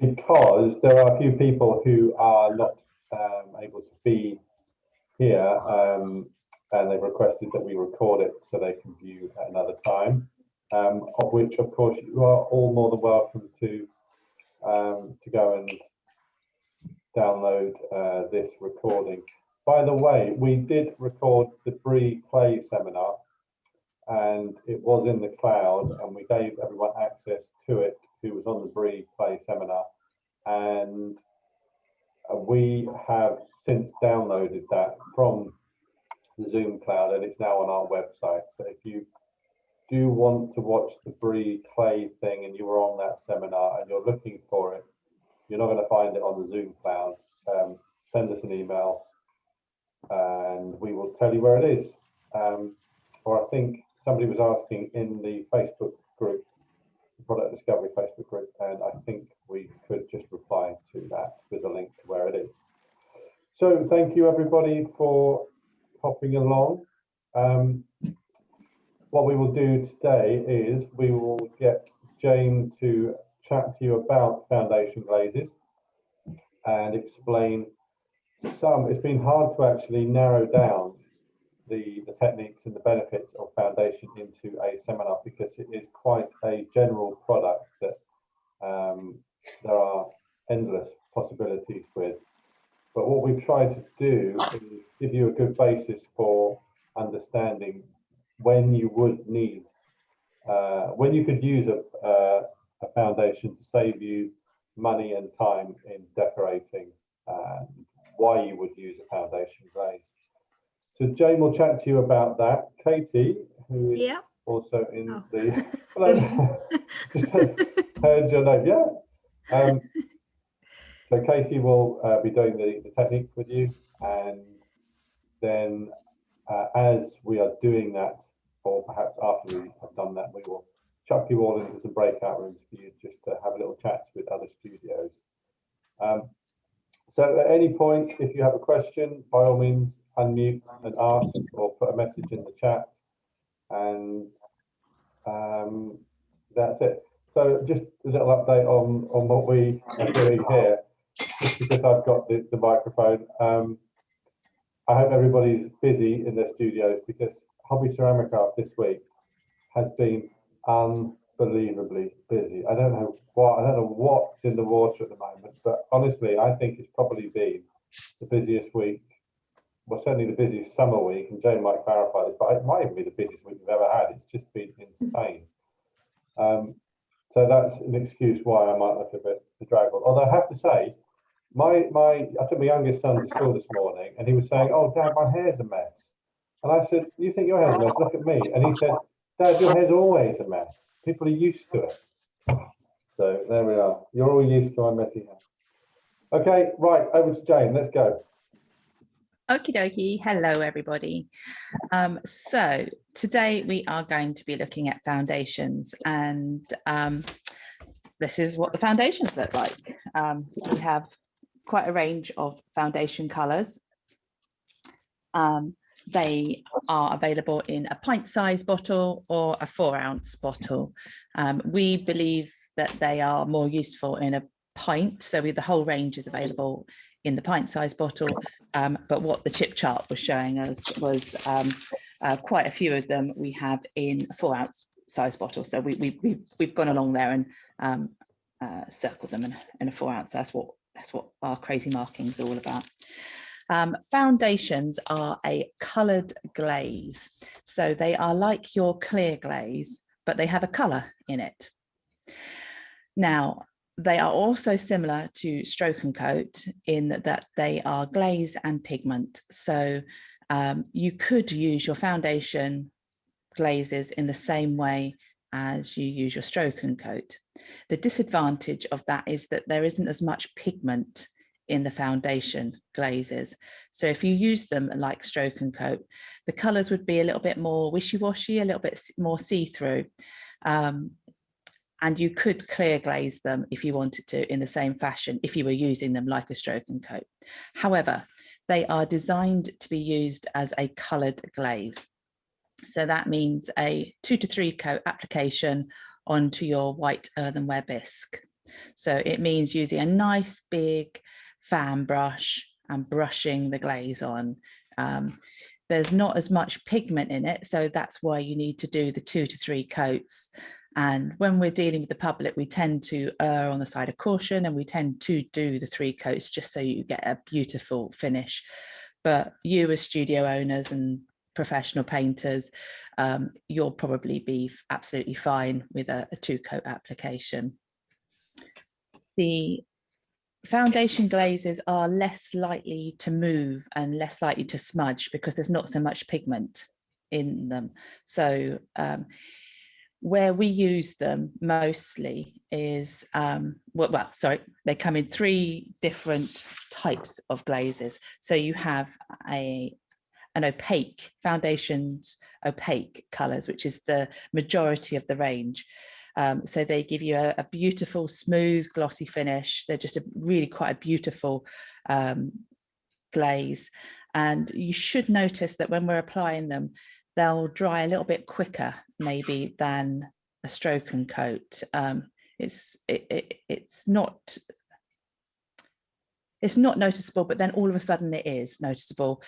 because there are a few people who are not able to be here, and they've requested that we record it so they can view at another time, of which, of course, you are all more than welcome to go and download this recording. By the way, we did record the Brie Clay seminar, and it was in the cloud, and we gave everyone access to it who was on the Brie Clay seminar, and we have since downloaded that from the Zoom cloud, and it's now on our website. So if you do want to watch the Brie Clay thing and you were on that seminar and you're looking for it, you're not going to find it on the Zoom cloud. Send us an email and we will tell you where it is. Or I think somebody was asking in the Facebook group, the Product Discovery Facebook group, and I think we could just reply to that with a link to where it is. So thank you everybody for popping along. What we will do today is we will get Jane to chat to you about foundation glazes and explain some. It's been hard to actually narrow down the techniques and the benefits of foundation into a seminar because it is quite a general product that there are endless possibilities with. But what we've tried to do is give you a good basis for understanding when you would need, when you could use a foundation to save you money and time in decorating, and why you would use a foundation glaze. So Jane will chat to you about that. Katie, who is also in the, just heard your name, so Katie will be doing the technique with you, and then as we are doing that, or perhaps after we have done that, we will chuck you all into some breakout rooms for you just to have a little chat with other studios. So at any point, if you have a question, by all means, unmute and ask, or put a message in the chat, and that's it. So just a little update on what we are doing here, just because I've got the microphone. I hope everybody's busy in their studios because Hobby Ceramicraft this week has been unbelievably busy. I don't know what's in the water at the moment, but honestly, I think it's probably been the busiest week, well, certainly the busiest summer week, and Jane might clarify this, but it might even be the busiest week we've ever had. It's just been insane. So that's an excuse why I might look a bit bedraggled. Although I have to say, I took my youngest son to school this morning, and he was saying, "Oh, Dad, my hair's a mess." And I said, "You think your hair's a mess? Look at me." And he said, "Dad, your hair's always a mess. People are used to it." So there we are. You're all used to my messy hair. Okay, right, over to Jane. Let's go. Okie dokie. Hello, everybody. So today we are going to be looking at foundations, and this is what the foundations look like. We have quite a range of foundation colours. They are available in a pint-sized bottle or a 4-ounce bottle. We believe that they are more useful in a pint, so the whole range is available in the pint-sized bottle, but what the chip chart was showing us was quite a few of them we have in a 4-ounce size bottle. So we've gone along there and circled them in a 4-ounce. That's what our crazy markings are all about. Foundations are a coloured glaze, so they are like your clear glaze, but they have a colour in it. Now, they are also similar to stroke and coat in that they are glaze and pigment. So you could use your foundation glazes in the same way as you use your stroke and coat. The disadvantage of that is that there isn't as much pigment in the foundation glazes. So if you use them like stroke and coat, the colours would be a little bit more wishy-washy, a little bit more see-through. And you could clear glaze them if you wanted to in the same fashion if you were using them like a stroke and coat. However, they are designed to be used as a coloured glaze. So that means a 2 to 3 coat application onto your white earthenware bisque. So it means using a nice big fan brush and brushing the glaze on. There's not as much pigment in it, so that's why you need to do the 2 to 3 coats. And when we're dealing with the public, we tend to err on the side of caution, and we tend to do the 3 coats just so you get a beautiful finish. But you as studio owners and professional painters, you'll probably be absolutely fine with a 2-coat application. The foundation glazes are less likely to move and less likely to smudge because there's not so much pigment in them. So where we use them mostly is, they come in 3 different types of glazes. So you have an opaque, foundations opaque colours, which is the majority of the range. So they give you a beautiful, smooth, glossy finish. They're just really quite a beautiful glaze. And you should notice that when we're applying them, they'll dry a little bit quicker maybe than a stroke and coat. It's not noticeable, but then all of a sudden it is noticeable.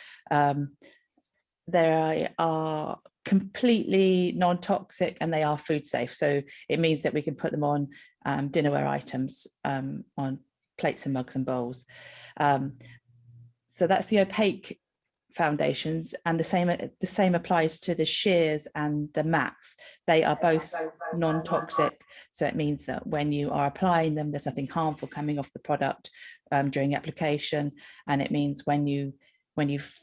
They are completely non-toxic and they are food safe. So it means that we can put them on dinnerware items, on plates and mugs and bowls. So that's the opaque foundations, and the same applies to the sheers and the mattes. They are both non-toxic, so it means that when you are applying them, there's nothing harmful coming off the product during application. And it means when you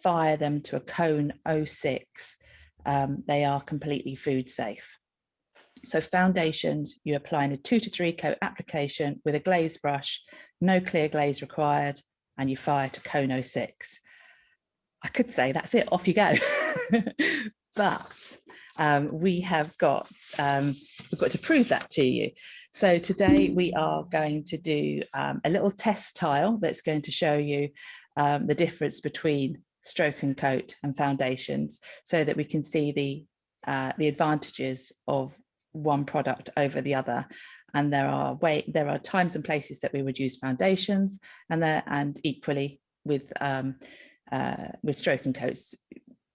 fire them to a cone 06, they are completely food safe. So foundations, you apply in a 2 to 3 coat application with a glaze brush, no clear glaze required, and you fire to cone 06. I could say that's it, off you go. But we've got to prove that to you. So today we are going to do a little test tile that's going to show you the difference between stroke and coat and foundations, so that we can see the advantages of one product over the other. And there are times and places that we would use foundations, and equally with stroke and coats,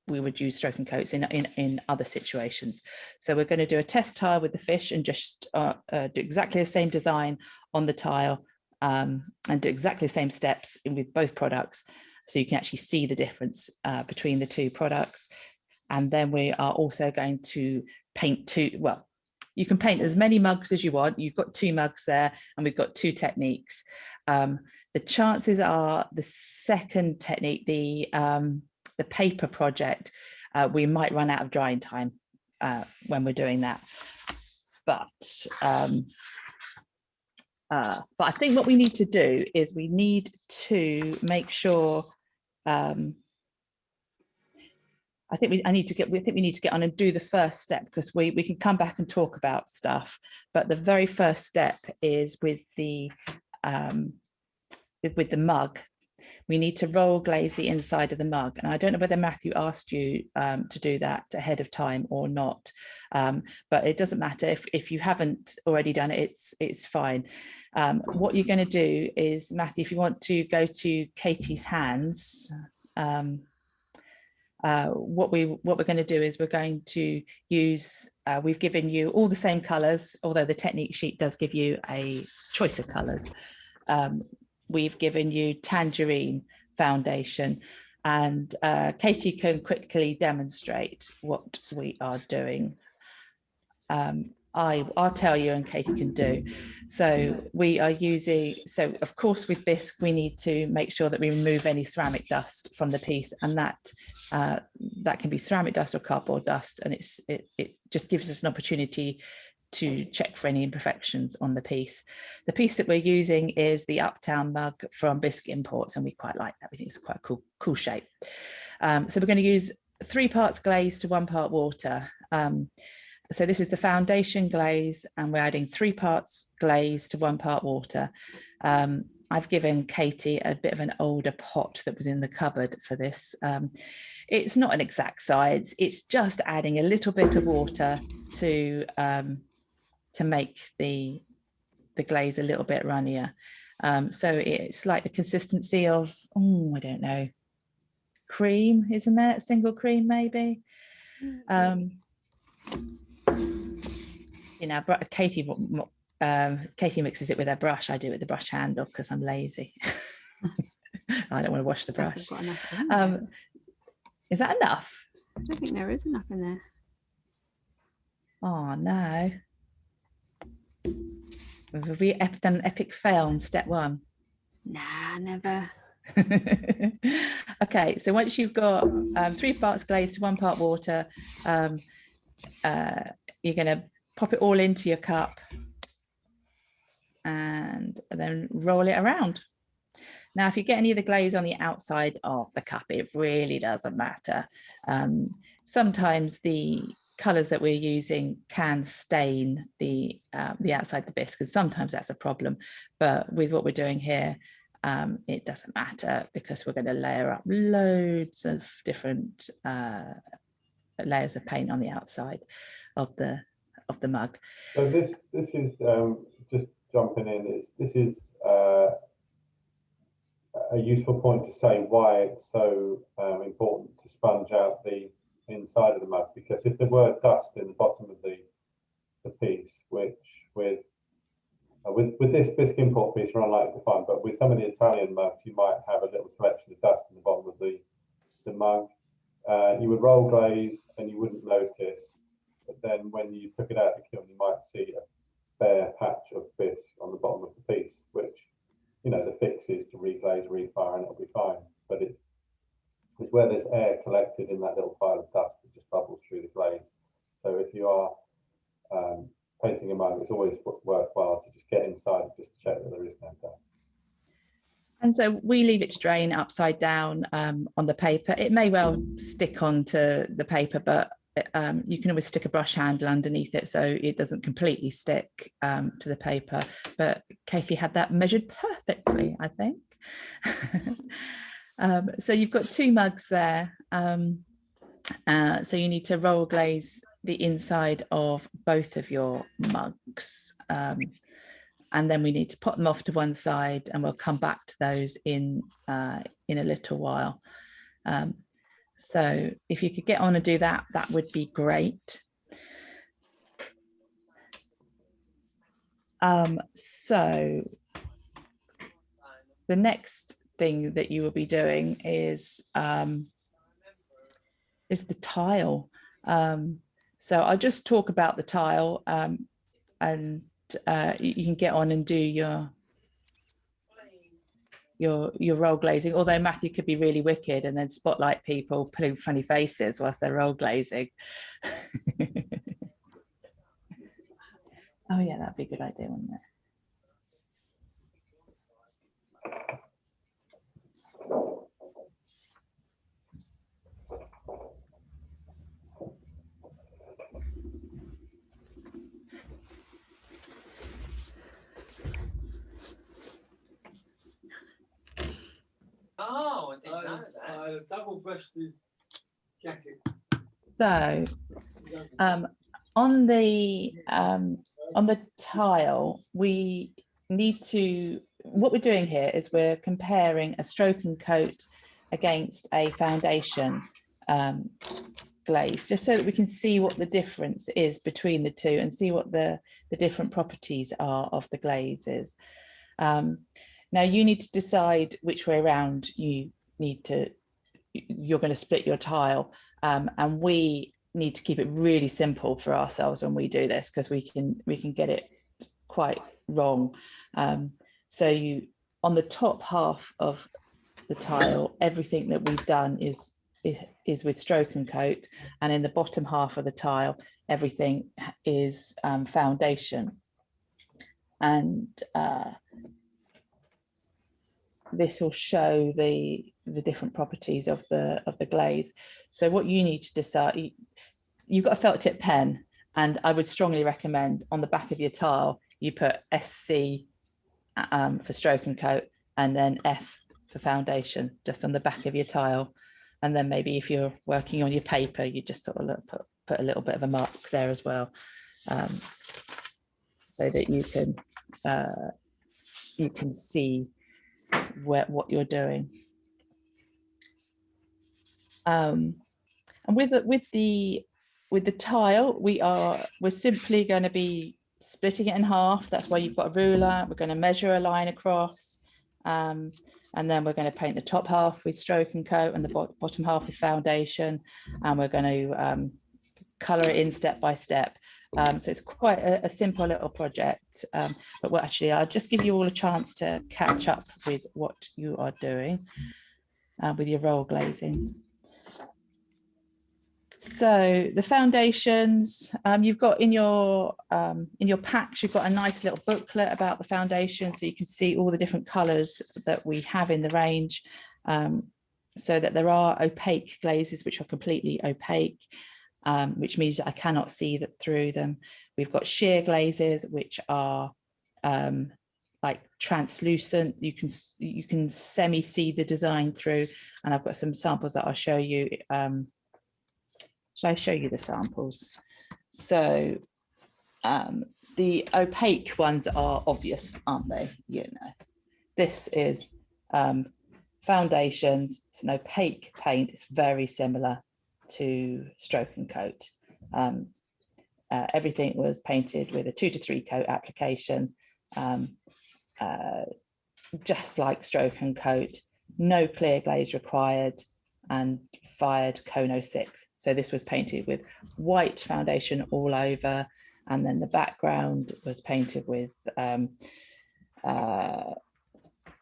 we would use stroke and coats in other situations. So we're going to do a test tile with the fish and just do exactly the same design on the tile, and do exactly the same steps with both products, so you can actually see the difference between the 2 products. And then we are also going to paint 2, well, you can paint as many mugs as you want. You've got 2 mugs there, and we've got 2 techniques. The chances are the second technique, the paper project, we might run out of drying time when we're doing that. But I think what we need to do is we need to make sure. I think we need to get on and do the first step, because we can come back and talk about stuff. But the very first step is with the mug. We need to roll glaze the inside of the mug. And I don't know whether Matthew asked you to do that ahead of time or not, but it doesn't matter if you haven't already done it, it's fine. What you're going to do is, Matthew, if you want to go to Katie's hands, what we're going to do is we're going to use, we've given you all the same colors, although the technique sheet does give you a choice of colors. We've given you tangerine foundation, and Katie can quickly demonstrate what we are doing. I'll tell you, and Katie can do. So we are using, so of course with bisque we need to make sure that we remove any ceramic dust from the piece, and that can be ceramic dust or cardboard dust, and it just gives us an opportunity to check for any imperfections on the piece. The piece that we're using is the Uptown mug from Bisque Imports, and we quite like that. We think it's quite a cool shape. So we're going to use 3 parts glaze to 1 part water. So this is the foundation glaze, and we're adding 3 parts glaze to 1 part water. I've given Katie a bit of an older pot that was in the cupboard for this. It's not an exact size. It's just adding a little bit of water to make the the glaze a little bit runnier. So it's like the consistency of, oh, I don't know, cream, isn't it? Single cream, maybe. You know, Katie mixes it with her brush. I do it with the brush handle because I'm lazy. I don't want to wash the brush. Is that enough? I don't think there is enough in there. Oh no. Have we done an epic fail on step one? Nah, never. Okay, so once you've got 3 parts glaze to 1 part water, you're going to pop it all into your cup and then roll it around. Now, if you get any of the glaze on the outside of the cup, it really doesn't matter. Sometimes the colours that we're using can stain the outside of the bisque, and sometimes that's a problem. But with what we're doing here, it doesn't matter because we're going to layer up loads of different layers of paint on the outside of the mug. So this is just jumping in. This is a useful point to say why it's so important to sponge out the inside of the mug, because if there were dust in the bottom of the piece, which with this bisque import piece are unlikely to find, but with some of the Italian mugs you might have a little collection of dust in the bottom of the mug. You would roll glaze and you wouldn't notice, but then when you took it out of the kiln you might see a bare patch of bisque on the bottom of the piece, which, you know, the fix is to reglaze, refire, and it'll be fine. But it's where there's air collected in that little pile of dust that just bubbles through the glaze. So if you are painting a mug, it's always worthwhile to just get inside just to check that there is no dust. And so we leave it to drain upside down on the paper. It may well stick onto the paper, but you can always stick a brush handle underneath it so it doesn't completely stick to the paper. But Katie had that measured perfectly, I think. So you've got 2 mugs there. So you need to roll glaze the inside of both of your mugs. And then we need to put them off to one side, and we'll come back to those in a little while. So if you could get on and do that, that would be great. So the next thing that you will be doing is the tile. So I'll just talk about the tile, and you can get on and do your roll glazing, although Matthew could be really wicked and then spotlight people putting funny faces whilst they're roll glazing. Oh yeah, that'd be a good idea, wouldn't it? Oh, I didn't know that. Double-breasted jacket. So on the tile, we need to, what we're doing here is we're comparing a stroke and coat against a foundation glaze, just so that we can see what the difference is between the two and see what the different properties are of the glazes. Now you need to decide which way around you're going to split your tile, and we need to keep it really simple for ourselves when we do this, because we can get it quite wrong. So you, on the top half of the tile, everything that we've done is with stroke and coat, and in the bottom half of the tile everything is foundation. And this will show the different properties of the glaze. So what you need to decide, you've got a felt tip pen, and I would strongly recommend on the back of your tile you put SC for stroke and coat, and then F for foundation, just on the back of your tile. And then maybe if you're working on your paper, you just sort of put a little bit of a mark there as well, so that you can you can see what you're doing. And with the tile, we're simply going to be splitting it in half. That's why you've got a ruler. We're going to measure a line across, and then we're going to paint the top half with stroke and coat and the bottom half with foundation, and we're going to color it in step by step. So it's quite a simple little project, but actually I'll just give you all a chance to catch up with what you are doing with your roll glazing. So the foundations, you've got in your packs, you've got a nice little booklet about the foundation, so you can see all the different colors that we have in the range, so that there are opaque glazes which are completely opaque, which means that I cannot see that through them. We've got sheer glazes which are like translucent. You can semi see the design through, and I've got some samples that I'll show you. Shall I show you the samples? So the opaque ones are obvious, aren't they? You know, this is foundations. It's an opaque paint. It's very similar to stroke and coat. Everything was painted with a 2 to 3 coat application, just like stroke and coat. No clear glaze required, and fired cone 06. So this was painted with white foundation all over, and then the background was painted with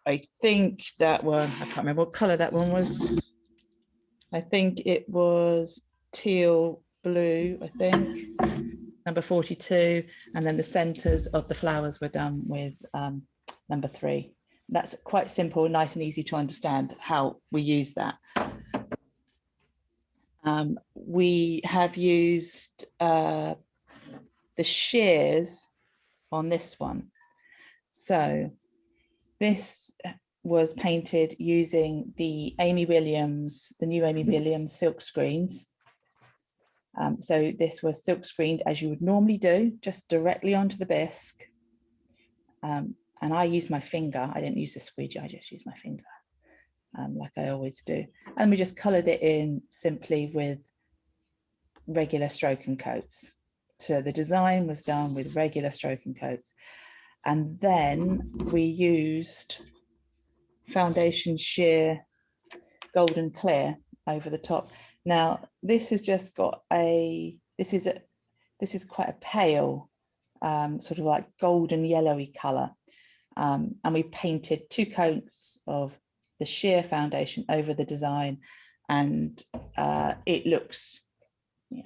I think that one, I can't remember what color that one was. I think it was teal blue, I think, number 42, and then the centers of the flowers were done with number 3. That's quite simple, nice and easy to understand how we use that. We have used the shears on this one. So this was painted using the new Amy Williams silk screens. So this was silk screened as you would normally do, just directly onto the bisque. And I used my finger. I didn't use a squeegee, I just used my finger. Like I always do. And we just coloured it in simply with regular stroke and coats. So the design was done with regular stroke and coats. And then we used foundation sheer golden clear over the top. Now this has just got this is quite a pale sort of like golden yellowy colour. And we painted 2 coats of the sheer foundation over the design, and it looks,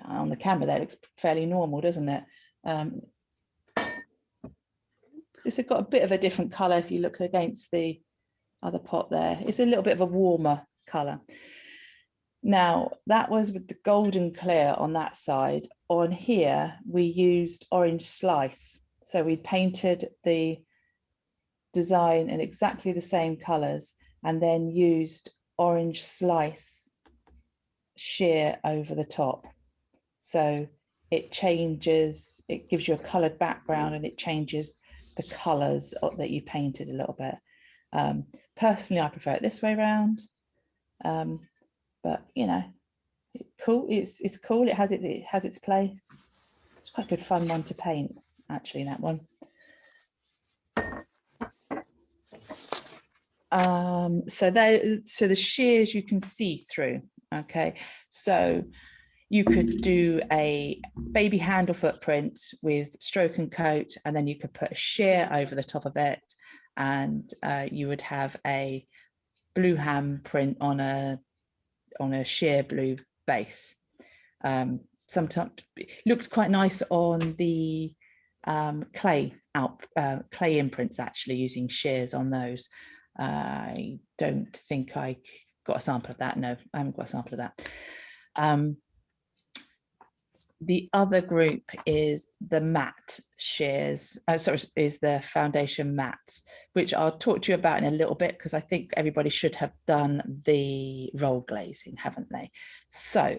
on the camera there, it looks fairly normal, doesn't it? This has got a bit of a different colour if you look against the other pot there. It's a little bit of a warmer colour. Now that was with the golden clear on that side. On here we used orange slice, so we painted the design in exactly the same colours, and then used orange slice sheer over the top. So it changes, it gives you a coloured background, and it changes the colours that you painted a little bit. Personally, I prefer it this way around, but cool. It's cool. It has its place. It's quite a good fun one to paint, actually, that one. So the shears you can see through. Okay, so you could do a baby handle footprint with stroke and coat, and then you could put a sheer over the top of it, and you would have a blue hand print on a sheer blue base. Sometimes it looks quite nice on the clay imprints, actually, using shears on those. I don't think I got a sample of that. No, I haven't got a sample of that. The other group is the matte shears, is the foundation mattes, which I'll talk to you about in a little bit, because I think everybody should have done the roll glazing, haven't they? So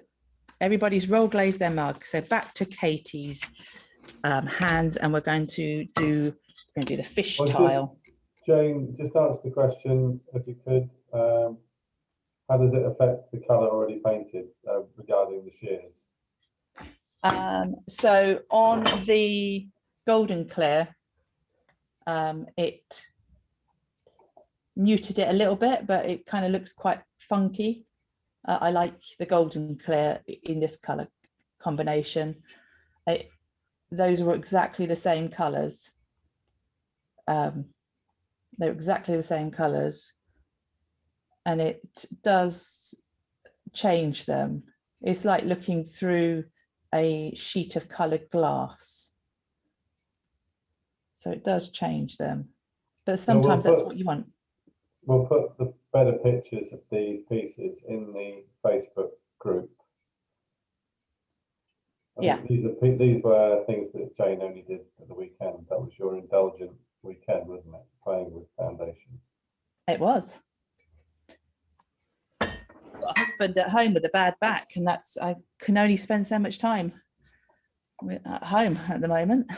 everybody's roll glazed their mug. So back to Katie's hands, and we're going to do We're going to do the fish Well, tile. Jane, just answer the question, if you could. How does it affect the colour already painted regarding the shears? So on the golden clear, it muted it a little bit, but it kind of looks quite funky. I like the golden clear in this colour combination. Those were exactly the same colours. They're exactly the same colours, and it does change them. It's like looking through a sheet of coloured glass. So it does change them, but sometimes that's what you want. We'll put the better pictures of these pieces in the Facebook group. I think these were things that Jane only did at the weekend. That was your indulgent weekend, wasn't it? Playing with foundations. It was. Got a husband at home with a bad back, and I can only spend so much time at home at the moment.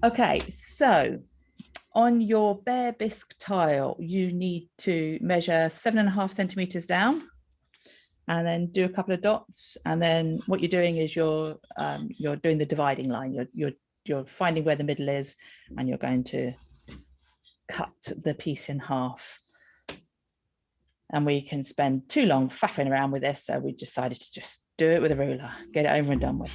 Okay, so on your bare bisque tile, you need to measure 7.5 centimeters down, and then do a couple of dots. And then what you're doing is you're doing the dividing line. You're finding where the middle is, and you're going to cut the piece in half. And we can spend too long faffing around with this, so we decided to just do it with a ruler, get it over and done with.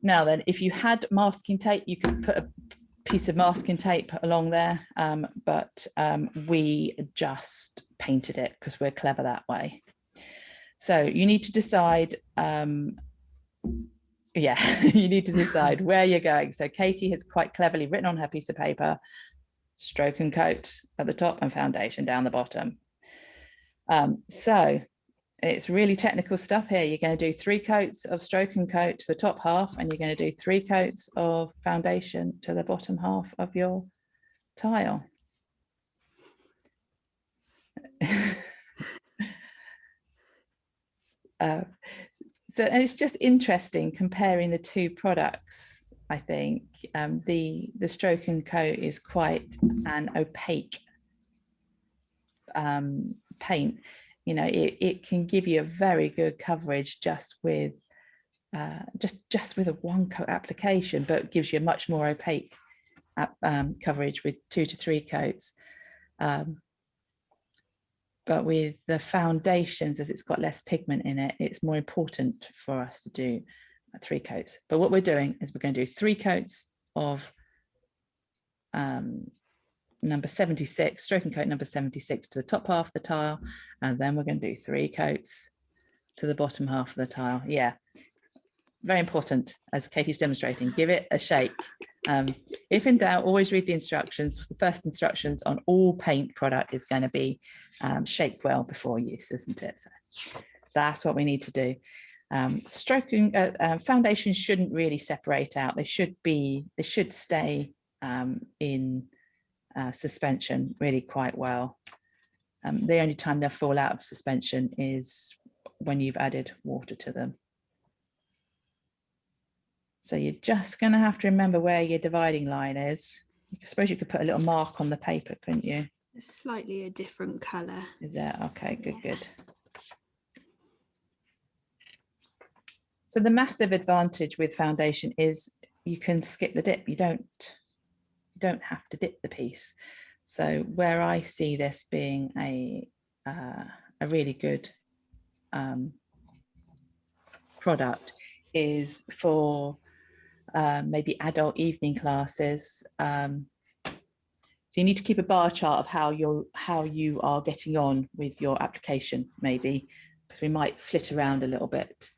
Now then, if you had masking tape, you could put a piece of masking tape along there, but we just painted it because we're clever that way. So you need to decide, you need to decide where you're going. So Katie has quite cleverly written on her piece of paper, stroke and coat at the top and foundation down the bottom. So it's really technical stuff here. You're going to do 3 coats of stroke and coat to the top half, and you're going to do 3 coats of foundation to the bottom half of your tile. And it's just interesting comparing the 2 products. I think the stroke and coat is quite an opaque paint. You know, it can give you a very good coverage just with just with a 1 coat application, but gives you a much more opaque coverage with 2 to 3 coats. But with the foundations, as it's got less pigment in it, it's more important for us to do 3 coats. But what we're doing is we're going to do 3 coats of number 76, stroke and coat number 76 to the top half of the tile, and then we're going to do 3 coats to the bottom half of the tile. Yeah, very important, as Katie's demonstrating. Give it a shake. If in doubt, always read the instructions. The first instructions on all paint product is going to be shake well before use, isn't it? So that's what we need to do. Stroking foundations shouldn't really separate out. They should stay in suspension really quite well. The only time they'll fall out of suspension is when you've added water to them. So you're just going to have to remember where your dividing line is. I suppose you could put a little mark on the paper, couldn't you? It's slightly a different colour. Is that okay? Good, good. So the massive advantage with foundation is you can skip the dip. You don't have to dip the piece. So where I see this being a really good product is for maybe adult evening classes. So you need to keep a bar chart of how you are getting on with your application, maybe, because we might flit around a little bit.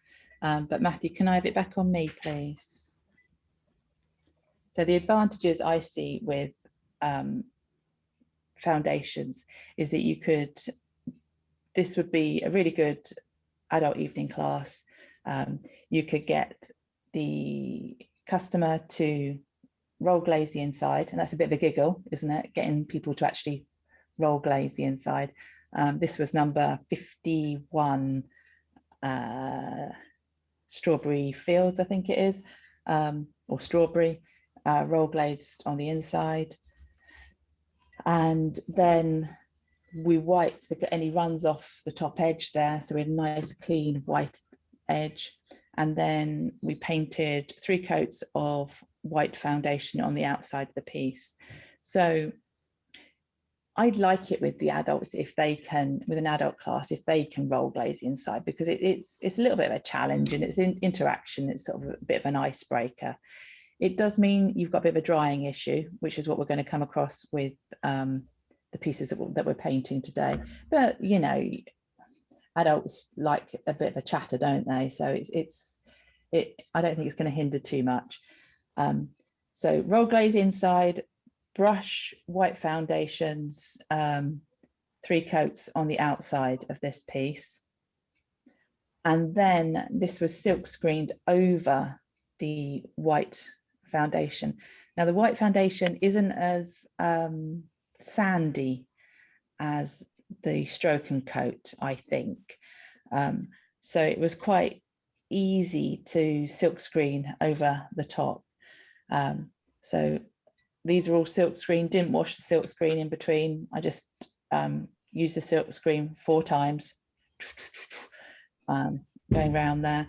But Matthew, can I have it back on me, please? So the advantages I see with foundations is that this would be a really good adult evening class. You could get the customer to roll glaze the inside, and that's a bit of a giggle, isn't it? Getting people to actually roll glaze the inside. This was number 51 strawberry fields, I think it is, or strawberry, roll glazed on the inside. And then we wiped any runs off the top edge there, so we had a nice clean white edge. And then we painted 3 coats of white foundation on the outside of the piece. So I'd like it with the adults if they can, with an adult class, if they can roll glaze inside, because it's a little bit of a challenge, and it's in interaction. It's sort of a bit of an icebreaker. It does mean you've got a bit of a drying issue, which is what we're going to come across with the pieces that we're painting today. But you know, adults like a bit of a chatter, don't they? So I don't think it's going to hinder too much. So roll glaze inside, brush white foundations, 3 coats on the outside of this piece. And then this was silk screened over the white foundation. Now the white foundation isn't as sandy as the stroke and coat, I think. So it was quite easy to silk screen over the top. So these are all silk screen, didn't wash the silk screen in between. I just used the silk screen 4 times, going around there,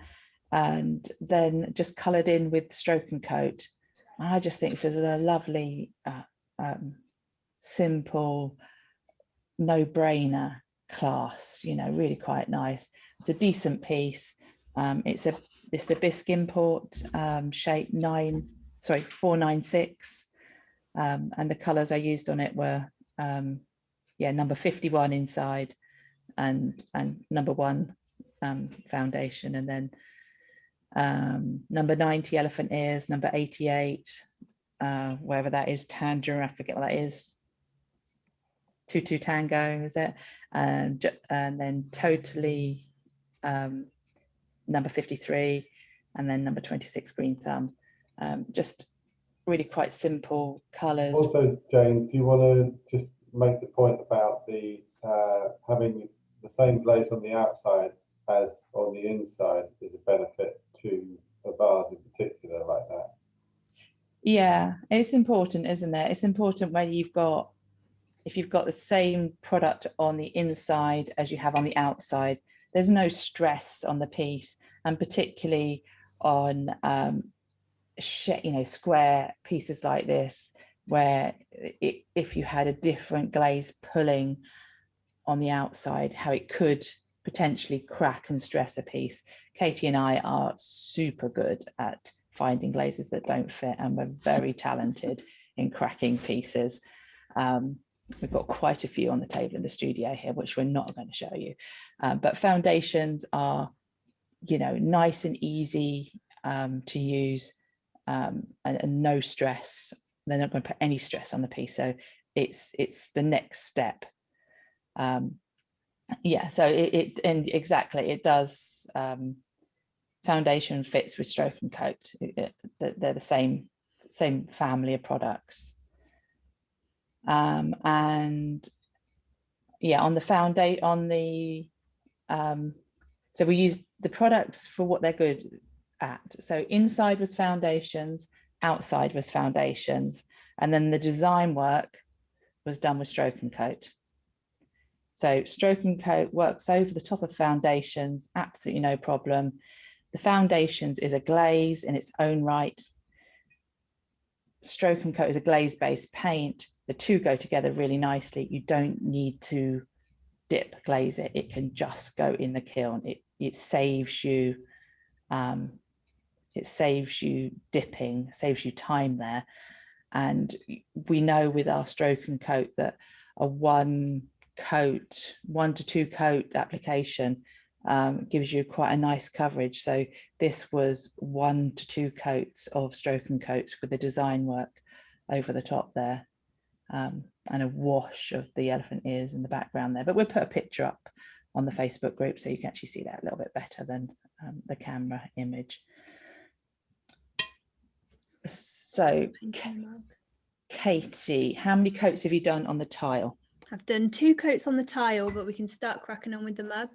and then just coloured in with stroke and coat. I just think this is a lovely, simple, no-brainer class, you know, really quite nice. It's a decent piece. It's the bisque import, shape 496. And the colours I used on it were number 51 inside and number 1 foundation, and then number 90 elephant ears, number 88 wherever that is, tangerine, I forget what that is, 22 tango, is it? And then totally number 53, and then number 26 green thumb. Just really quite simple colours. Also, Jane, do you want to just make the point about the having the same glaze on the outside as on the inside is a benefit to a vase in particular like that? Yeah, it's important, isn't it? It's important when if you've got the same product on the inside as you have on the outside, there's no stress on the piece, and particularly on square pieces like this, where if you had a different glaze pulling on the outside, how it could potentially crack and stress a piece. Katie and I are super good at finding glazes that don't fit, and we're very talented in cracking pieces. We've got quite a few on the table in the studio here, which we're not going to show you. But foundations are, you know, nice and easy to use, and no stress. They're not going to put any stress on the piece. So it's the next step. Yeah, so it does. Foundation fits with stroke and coat. They're the same family of products. And yeah, on the foundation, so we used the products for what they're good at. So inside was foundations, outside was foundations, and then the design work was done with stroke and coat. So stroke and coat works over the top of foundations, absolutely no problem. The foundations is a glaze in its own right. Stroke and coat is a glaze-based paint. The two go together really nicely. You don't need to dip glaze it. It can just go in the kiln. It saves you dipping, saves you time there. And we know with our stroke and coat that a 1 to 2 coat application gives you quite a nice coverage. So this was 1 to 2 coats of stroke and coat with the design work over the top there, and a wash of the elephant ears in the background there. But we'll put a picture up on the Facebook group so you can actually see that a little bit better than the camera image. So Katie, how many coats have you done on the tile? I've done 2 coats on the tile, but we can start cracking on with the mug.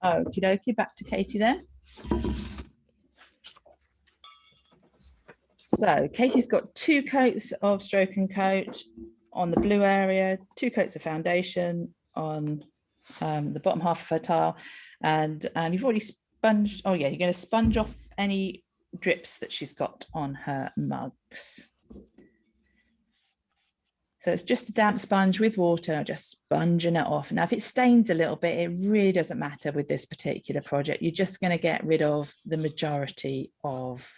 Okie dokie, back to Katie then. So Katie's got 2 coats of stroke and coat on the blue area, 2 coats of foundation on the bottom half of her tile, and you've already sponged. Oh yeah, you're going to sponge off any drips that she's got on her mugs. So it's just a damp sponge with water, just sponging it off. Now, if it stains a little bit, it really doesn't matter with this particular project. You're just going to get rid of the majority of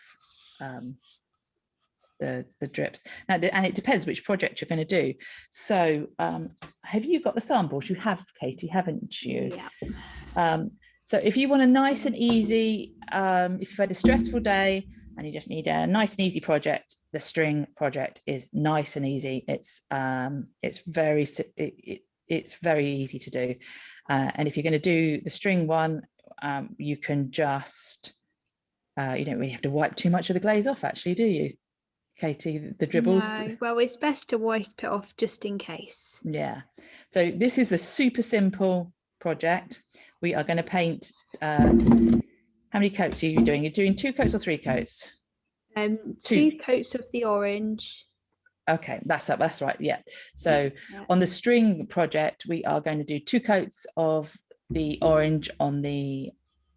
the drips. Now, and it depends which project you're going to do. So have you got the samples? You have, Katie, haven't you? Yeah. So if you want a nice and easy, if you've had a stressful day and you just need a nice and easy project, the string project is nice and easy. It's very easy to do. And if you're going to do the string one, you can just, you don't really have to wipe too much of the glaze off, actually, do you, Katie? The dribbles. No, well, it's best to wipe it off just in case. Yeah. So this is a super simple project. We are going to paint. How many coats are you doing? You're doing 2 coats or 3 coats? 2 coats of the orange. Okay, that's right. Yeah. So on the string project, we are going to do 2 coats of the orange on the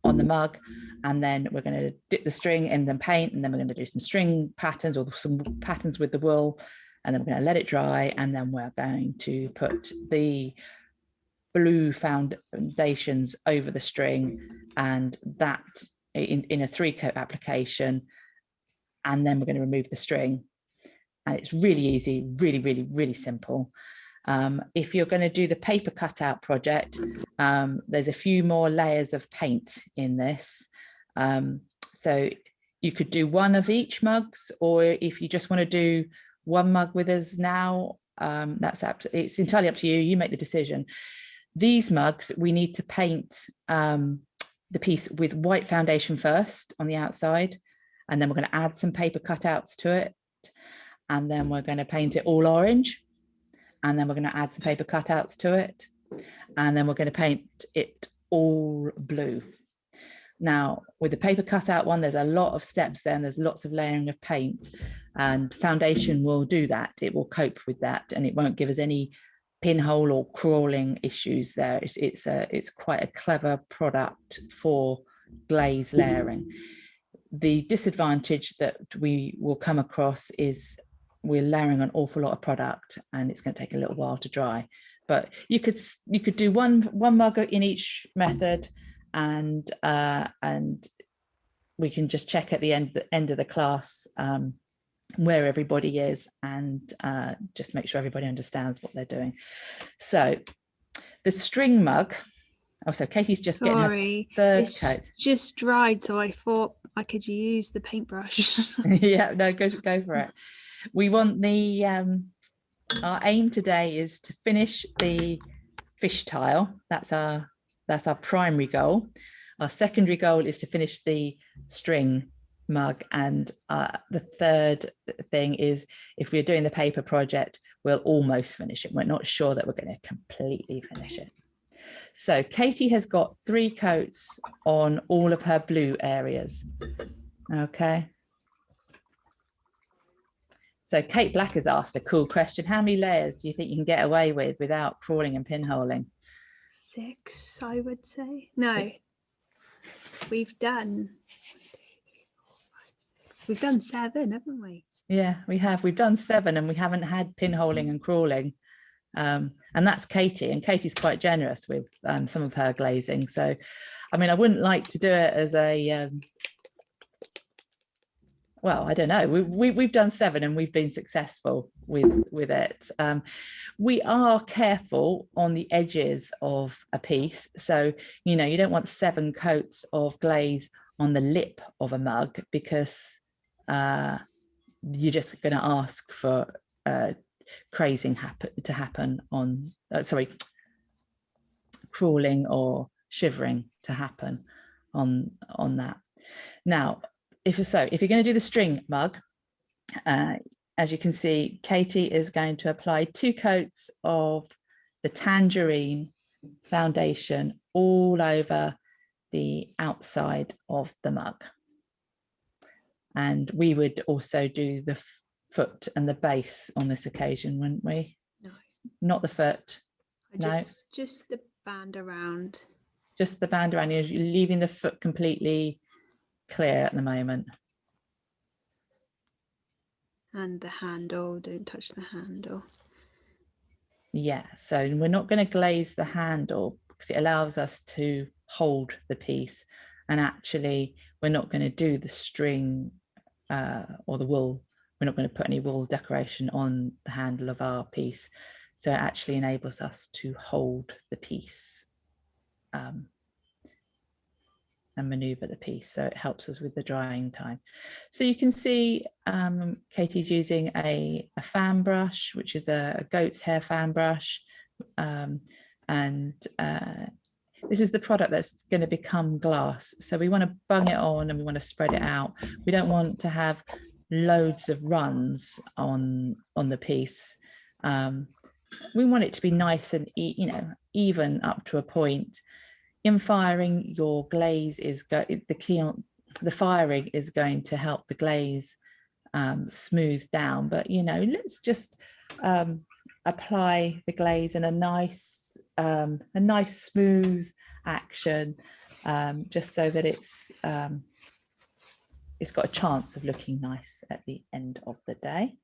mug, and then we're going to dip the string in the paint, and then we're going to do some string patterns or some patterns with the wool, and then we're going to let it dry, and then we're going to put the blue foundations over the string, and that in a 3-coat application, and then we're going to remove the string. And it's really easy, really simple. If you're going to do the paper cutout project, there's a few more layers of paint in this. So you could do 1 of each mugs, or if you just want to do 1 mug with us now, it's entirely up to you. You make the decision. These mugs, we need to paint the piece with white foundation first on the outside, and then we're going to add some paper cutouts to it, and then we're going to paint it all orange, and then we're going to add some paper cutouts to it, and then we're going to paint it all blue. Now, with the paper cutout one, there's a lot of steps there, and there's lots of layering of paint, and foundation will do that. It will cope with that, and it won't give us any pinhole or crawling issues there. It's quite a clever product for glaze layering. The disadvantage that we will come across is we're layering an awful lot of product, and it's going to take a little while to dry. But you could do one mug in each method, and we can just check at the end of the class where everybody is, and just make sure everybody understands what they're doing. So the string mug. Oh, so Katie's just getting her 3rd coat. Just dried, so I thought I could use the paintbrush. Yeah, no, go for it. We want the our aim today is to finish the fish tile. That's our primary goal. Our secondary goal is to finish the string mug, and the 3rd thing is, if we're doing the paper project, we'll almost finish it. We're not sure that we're going to completely finish it. So Katie has got 3 coats on all of her blue areas. Okay. So Kate Black has asked a cool question. How many layers do you think you can get away with without crawling and pinholing? 6, I would say. No, we've done 7, haven't we? Yeah, we have. We've done 7, and we haven't had pinholing and crawling. And that's Katie, and Katie's quite generous with some of her glazing. So, I mean, I wouldn't like to do it as a well, I don't know. We've done 7, and we've been successful with it. We are careful on the edges of a piece, so you don't want 7 coats of glaze on the lip of a mug, because you're just going to ask for crazing to happen on crawling or shivering to happen on that. Now, if you're going to do the string mug, as you can see, Katie is going to apply 2 coats of the tangerine foundation all over the outside of the mug. And we would also do the foot and the base on this occasion, wouldn't we? No. Not the foot. No. Just the band around. Just the band around. You're leaving the foot completely clear at the moment. And the handle, don't touch the handle. Yeah, so we're not going to glaze the handle because it allows us to hold the piece, and actually we're not going to do the string or the wool. We're not going to put any wool decoration on the handle of our piece, so it actually enables us to hold the piece and maneuver the piece, so it helps us with the drying time. So you can see Katie's using a fan brush, which is a goat's hair fan brush, and this is the product that's going to become glass. So we want to bung it on and we want to spread it out. We don't want to have loads of runs on the piece. We want it to be nice and even up to a point. In firing, your glaze is the firing is going to help the glaze smooth down, but let's just apply the glaze in a nice smooth action, just so that it's got a chance of looking nice at the end of the day.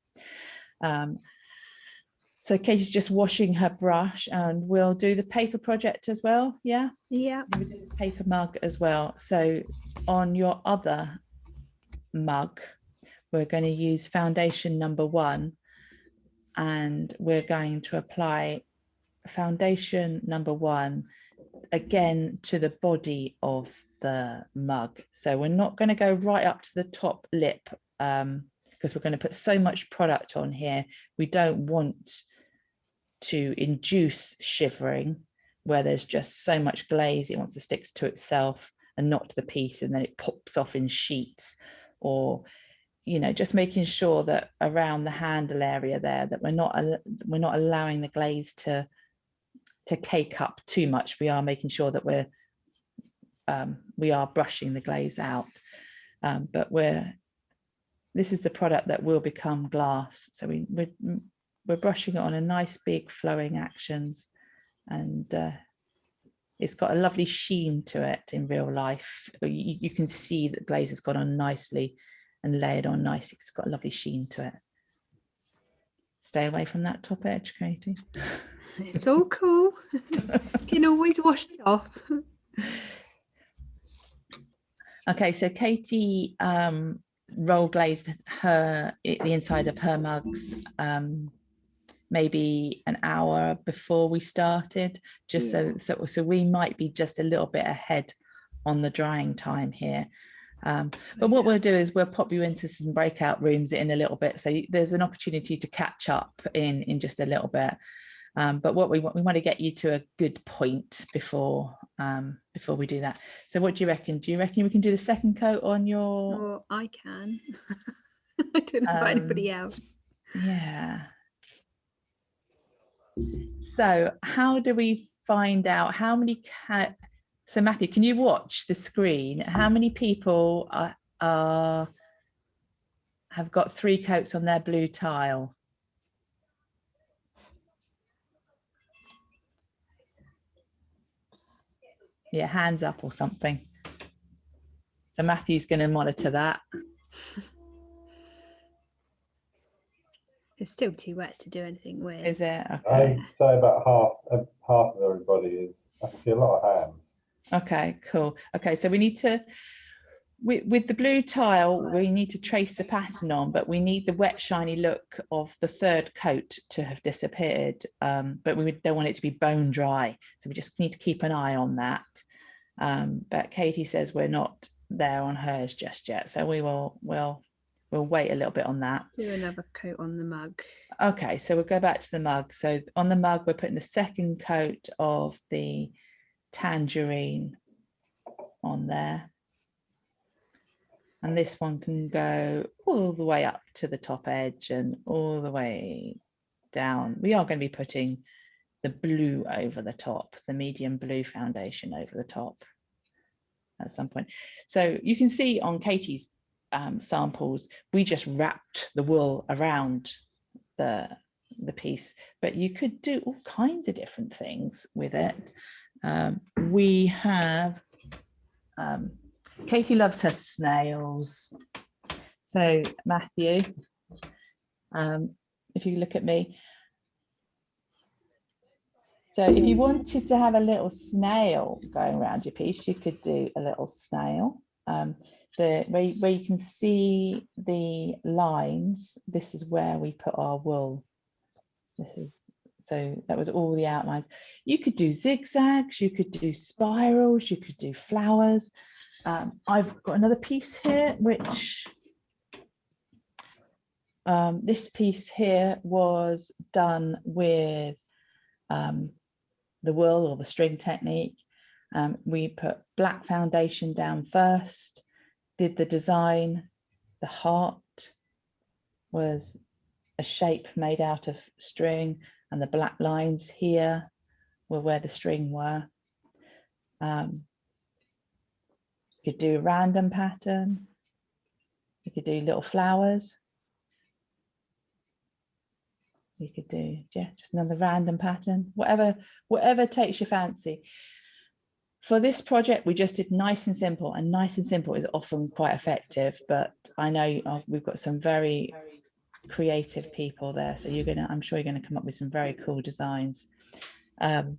So Katie's just washing her brush, and we'll do the paper project as well. Yeah. Yeah. We'll do the paper mug as well. So on your other mug, we're going to use foundation number 1, and we're going to apply foundation number 1 again to the body of the mug. So we're not going to go right up to the top lip because we're going to put so much product on here. We don't want to induce shivering where there's just so much glaze it wants to stick to itself and not to the piece, and then it pops off in sheets, or just making sure that around the handle area there that we're not allowing the glaze to cake up too much. We are making sure that we are brushing the glaze out, but this is the product that will become glass. So we're brushing it on a nice big flowing actions, and it's got a lovely sheen to it in real life. You can see that glaze has gone on nicely and layered on nicely. It's got a lovely sheen to it. Stay away from that top edge, Katie. It's all cool. You can always wash it off. Okay, so Katie roll glazed the inside of her mugs maybe an hour before we started, just so we might be just a little bit ahead on the drying time here. But what we'll do is we'll pop you into some breakout rooms in a little bit, so there's an opportunity to catch up in just a little bit. But what we want to get you to a good point before we do that. So what do you reckon? Do you reckon we can do the second coat on your? Well, I can. I don't know about anybody else. Yeah. So how do we find out how many so Matthew, can you watch the screen? How many people have got 3 coats on their blue tile? Yeah, hands up or something. So Matthew's going to monitor that. It's still too wet to do anything weird. Is it? Okay. I'd say about half of everybody is. I can see a lot of hands. Okay, cool. Okay, so we need to, with the blue tile, we need to trace the pattern on, but we need the wet, shiny look of the 3rd coat to have disappeared. But we don't want it to be bone dry. So we just need to keep an eye on that. But Katie says we're not there on hers just yet. So we'll wait a little bit on that. Do another coat on the mug. Okay, so we'll go back to the mug. So on the mug, we're putting the 2nd coat of the tangerine on there. And this one can go all the way up to the top edge and all the way down. We are going to be putting the blue over the top, the medium blue foundation over the top. at some point. So you can see on Katie's samples, we just wrapped the wool around the piece, but you could do all kinds of different things with it. We have, Katie loves her snails. So Matthew, if you look at me, so if you wanted to have a little snail going around your piece, you could do a little snail. Where you can see the lines, this is where we put our wool. So that was all the outlines. You could do zigzags, you could do spirals, you could do flowers. I've got another piece here, which this piece here was done with the wool or the string technique. We put black foundation down first, did the design. The heart was a shape made out of string, and the black lines here were where the string were. You could do a random pattern. You could do little flowers. You could do, yeah, just another random pattern, whatever takes your fancy. For this project, we just did nice and simple, and nice and simple is often quite effective, but I know we've got some very creative people there, so I'm sure you're gonna come up with some very cool designs. So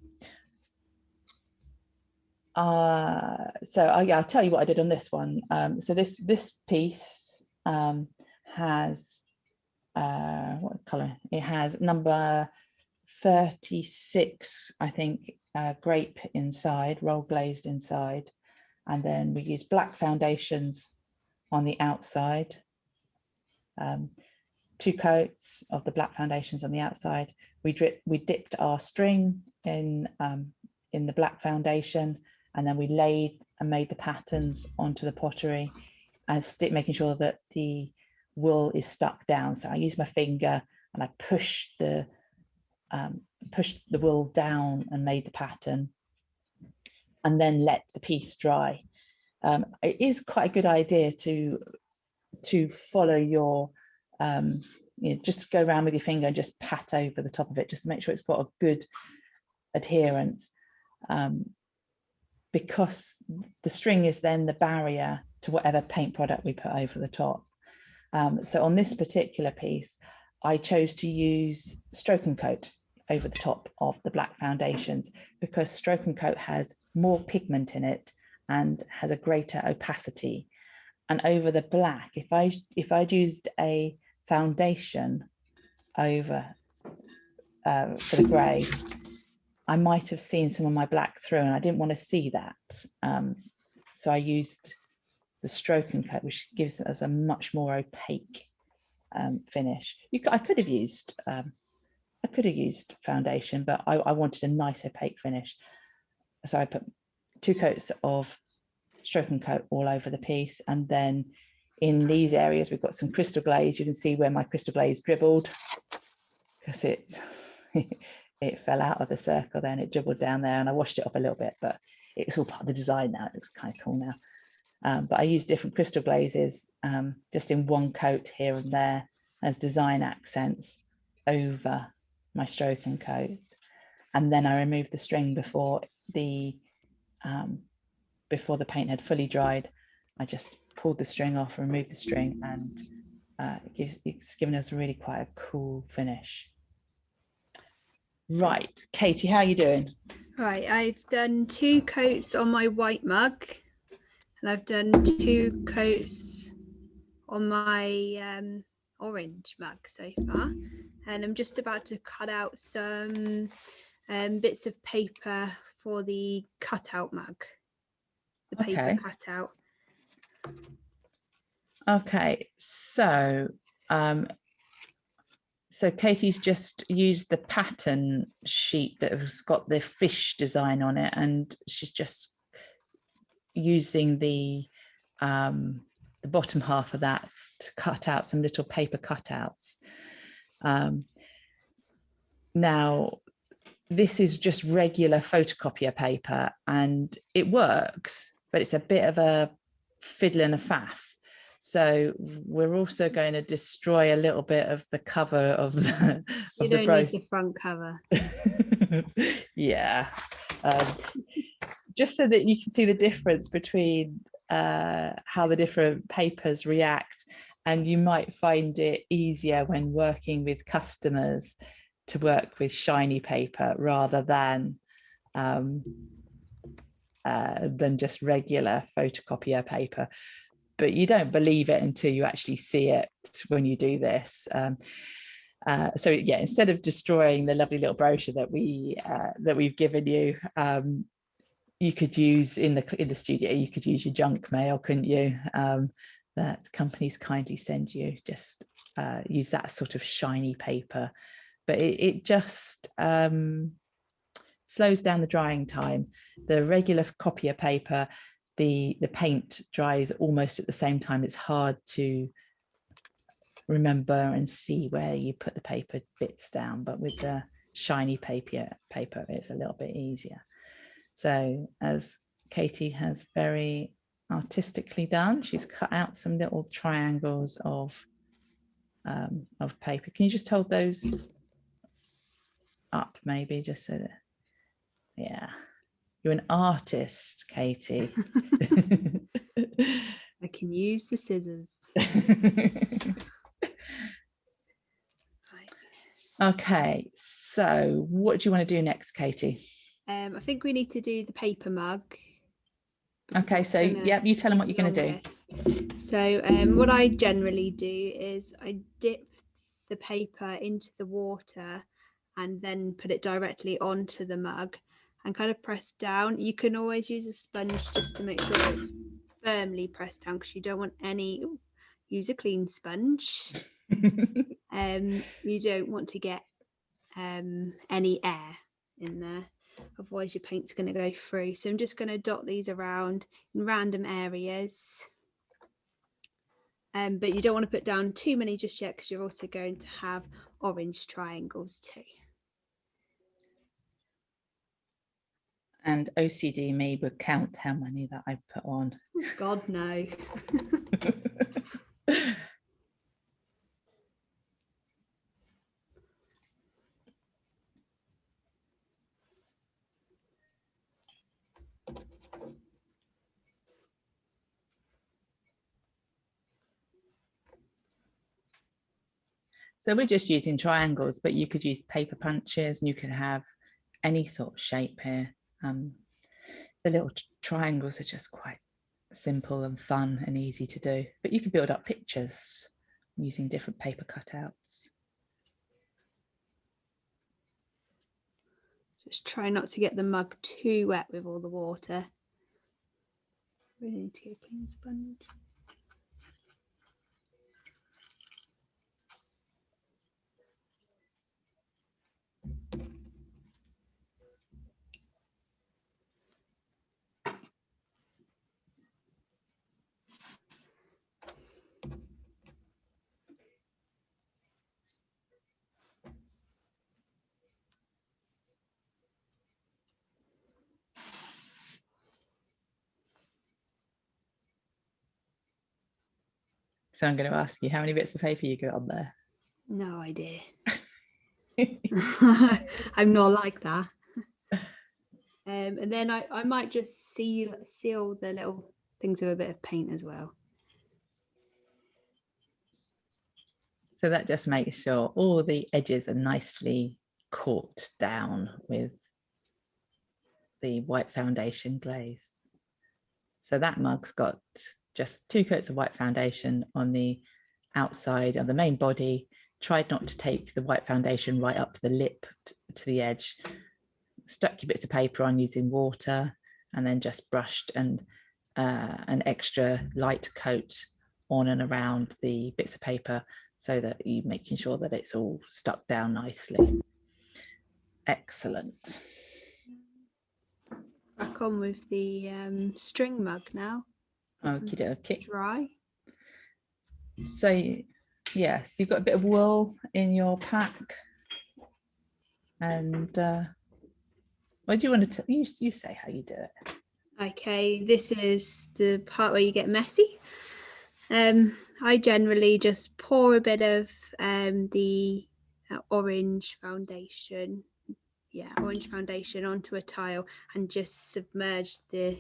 I'll tell you what I did on this one. So this piece has what color? It has number 36, I think, grape inside, roll glazed inside, and then we use black foundations on the outside. 2 coats of the black foundations on the outside. We dipped our string in the black foundation, and then we laid and made the patterns onto the pottery, and making sure that the wool is stuck down. So I use my finger and I pushed the wool down and made the pattern, and then let the piece dry. It is quite a good idea to follow your just go around with your finger and just pat over the top of it, just to make sure it's got a good adherence, because the string is then the barrier to whatever paint product we put over the top. So on this particular piece, I chose to use Stroke and Coat over the top of the black foundations, because Stroke and Coat has more pigment in it and has a greater opacity. And over the black, if I'd used a foundation over for the grey, I might have seen some of my black through, and I didn't want to see that. So I used the Stroke and Coat, which gives us a much more opaque finish. I could have used foundation, but I wanted a nice opaque finish. So I put 2 coats of Stroke and Coat all over the piece, and then in these areas we've got some crystal glaze. You can see where my crystal glaze dribbled, because it fell out of the circle there and it dribbled down there, and I washed it off a little bit, but it's all part of the design now. It looks kind of cool now. But I used different crystal glazes just in 1 coat here and there as design accents over my Stroke and Coat, and then I removed the string before the paint had fully dried. I just pulled the string off, removed the string, and it's given us really quite a cool finish. Right, Katie, how are you doing? Right, I've done 2 coats on my white mug, and I've done 2 coats on my orange mug so far, and I'm just about to cut out some bits of paper for the cutout mug, the paper cutout. Okay, so so Katie's just used the pattern sheet that has got the fish design on it, and she's just using the bottom half of that to cut out some little paper cutouts. Now, this is just regular photocopier paper, and it works, but it's a bit of a fiddle and a faff. So we're also going to destroy a little bit of the cover of the You don't need the front cover. Yeah, just so that you can see the difference between how the different papers react, and you might find it easier when working with customers to work with shiny paper rather than just regular photocopier paper. But you don't believe it until you actually see it when you do this. So yeah, instead of destroying the lovely little brochure that we've given you, you could use in the studio, you could use your junk mail, couldn't you? That companies kindly send you. Just use that sort of shiny paper, but it just slows down the drying time. The regular copier paper, the paint dries almost at the same time. It's hard to remember and see where you put the paper bits down, but with the shiny paper it's a little bit easier. So as Katie has very artistically done, she's cut out some little triangles of paper. Can you just hold those up maybe, just so that, yeah, you're an artist, Katie. I can use the scissors. Okay, so what do you want to do next, Katie? I think we need to do the paper mug. Okay, so yeah, you tell them what you're going to do. So what I generally do is I dip the paper into the water and then put it directly onto the mug and kind of press down. You can always use a sponge just to make sure it's firmly pressed down, because you don't want any. Use a clean sponge. You don't want to get any air in there, otherwise your paint's going to go through. So I'm just going to dot these around in random areas, but you don't want to put down too many just yet, because you're also going to have orange triangles too. And OCD me would count how many that I put on. Oh, God, no. So we're just using triangles, but you could use paper punches and you could have any sort of shape here. The little triangles are just quite simple and fun and easy to do, but you can build up pictures using different paper cutouts. Just try not to get the mug too wet with all the water. Really need to get a clean sponge. So I'm going to ask you how many bits of paper you got on there. No idea. I'm not like that. And then I might just seal the little things with a bit of paint as well. So that just makes sure all the edges are nicely caught down with the white foundation glaze. So that mug's got just 2 coats of white foundation on the outside of the main body. Tried not to take the white foundation right up to the lip, to the edge. Stuck your bits of paper on using water, and then just brushed an extra light coat on and around the bits of paper, so that you're making sure that it's all stuck down nicely. Excellent. Back on with the string mug now. Okie dokie. Dry. So yes, you've got a bit of wool in your pack, and what do you want to you say how you do it? Okay, this is the part where you get messy. I generally just pour a bit of the orange foundation, orange foundation onto a tile and just submerge the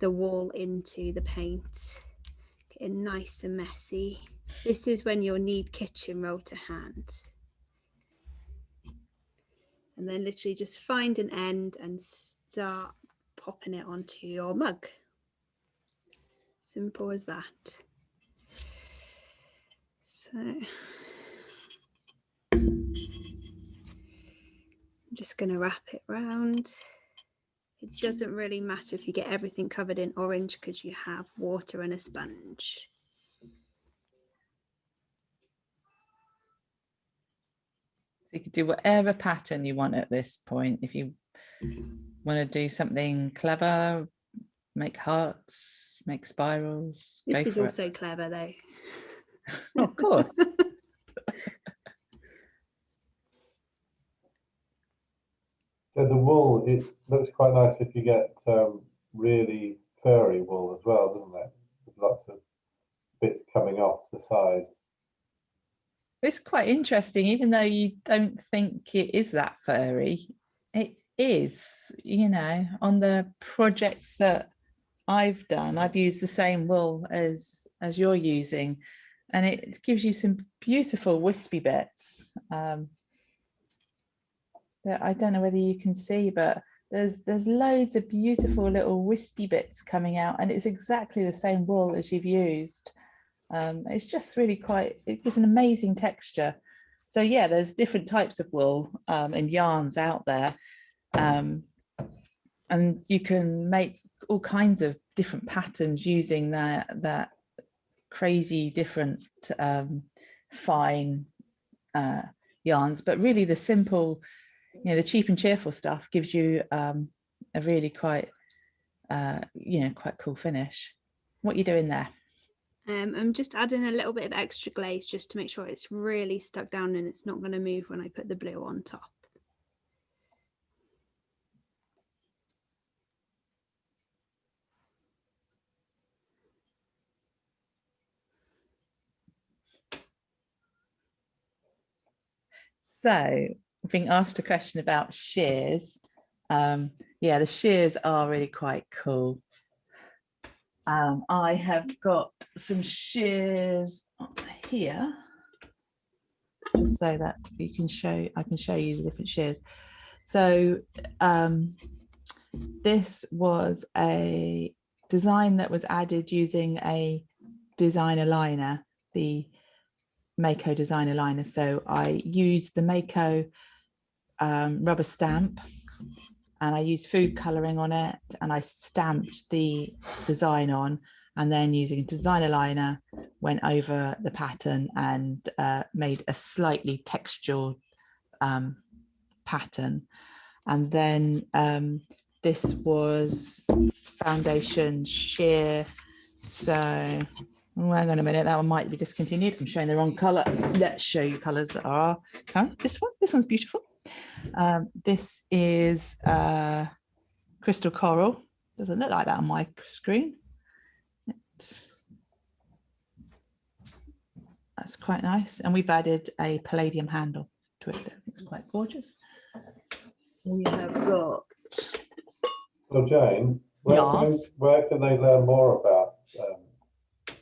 wall into the paint. Get it nice and messy. This is when you'll need kitchen roll to hand. And then literally just find an end and start popping it onto your mug. Simple as that. So I'm just going to wrap it round. It doesn't really matter if you get everything covered in orange because you have water and a sponge. So you could do whatever pattern you want at this point. If you want to do something clever, make hearts, make spirals. This is also clever though. Of course. So the wool, it looks quite nice if you get really furry wool as well, doesn't it? With lots of bits coming off the sides. It's quite interesting, even though you don't think it is that furry. It is, you know, on the projects that I've done, I've used the same wool as you're using, and it gives you some beautiful wispy bits. That I don't know whether you can see, but there's loads of beautiful little wispy bits coming out, and it's exactly the same wool as you've used. It's just really it gives an amazing texture. So yeah, there's different types of wool and yarns out there, and you can make all kinds of different patterns using that crazy different fine yarns. But really the simple, you know, the cheap and cheerful stuff gives you a really quite quite cool finish. What are you doing there? I'm just adding a little bit of extra glaze just to make sure it's really stuck down and it's not going to move when I put the blue on top. So I've been asked a question about shears. Yeah, the shears are really quite cool. I have got some shears here, just so that I can show you the different shears. So this was a design that was added using a designer liner, the Mayco designer liner. So I used the Mayco rubber stamp, and I used food coloring on it, and I stamped the design on, and then using a designer liner went over the pattern and made a slightly textured pattern. And then this was foundation sheer. So hang on a minute, that one might be discontinued. I'm showing the wrong color. Let's show you colors that are current. This one's beautiful. This is crystal coral. Doesn't look like that on my screen. That's quite nice. And we've added a palladium handle to it. I think it's quite gorgeous. We have got. So Jane, where can they learn more about?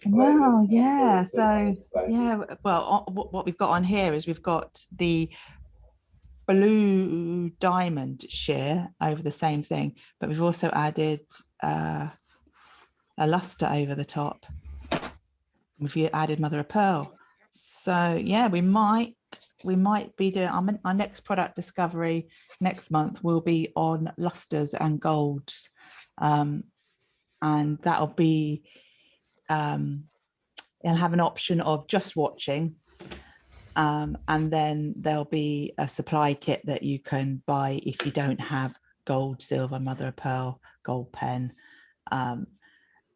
Well, yeah. So yeah. Well, what we've got on here is we've got the blue diamond sheer over the same thing, but we've also added a luster over the top. We've added mother of pearl. So yeah, we might be doing our next product discovery next month will be on lusters and gold, and that'll be it'll have an option of just watching. And then there'll be a supply kit that you can buy if you don't have gold, silver, mother of pearl, gold pen.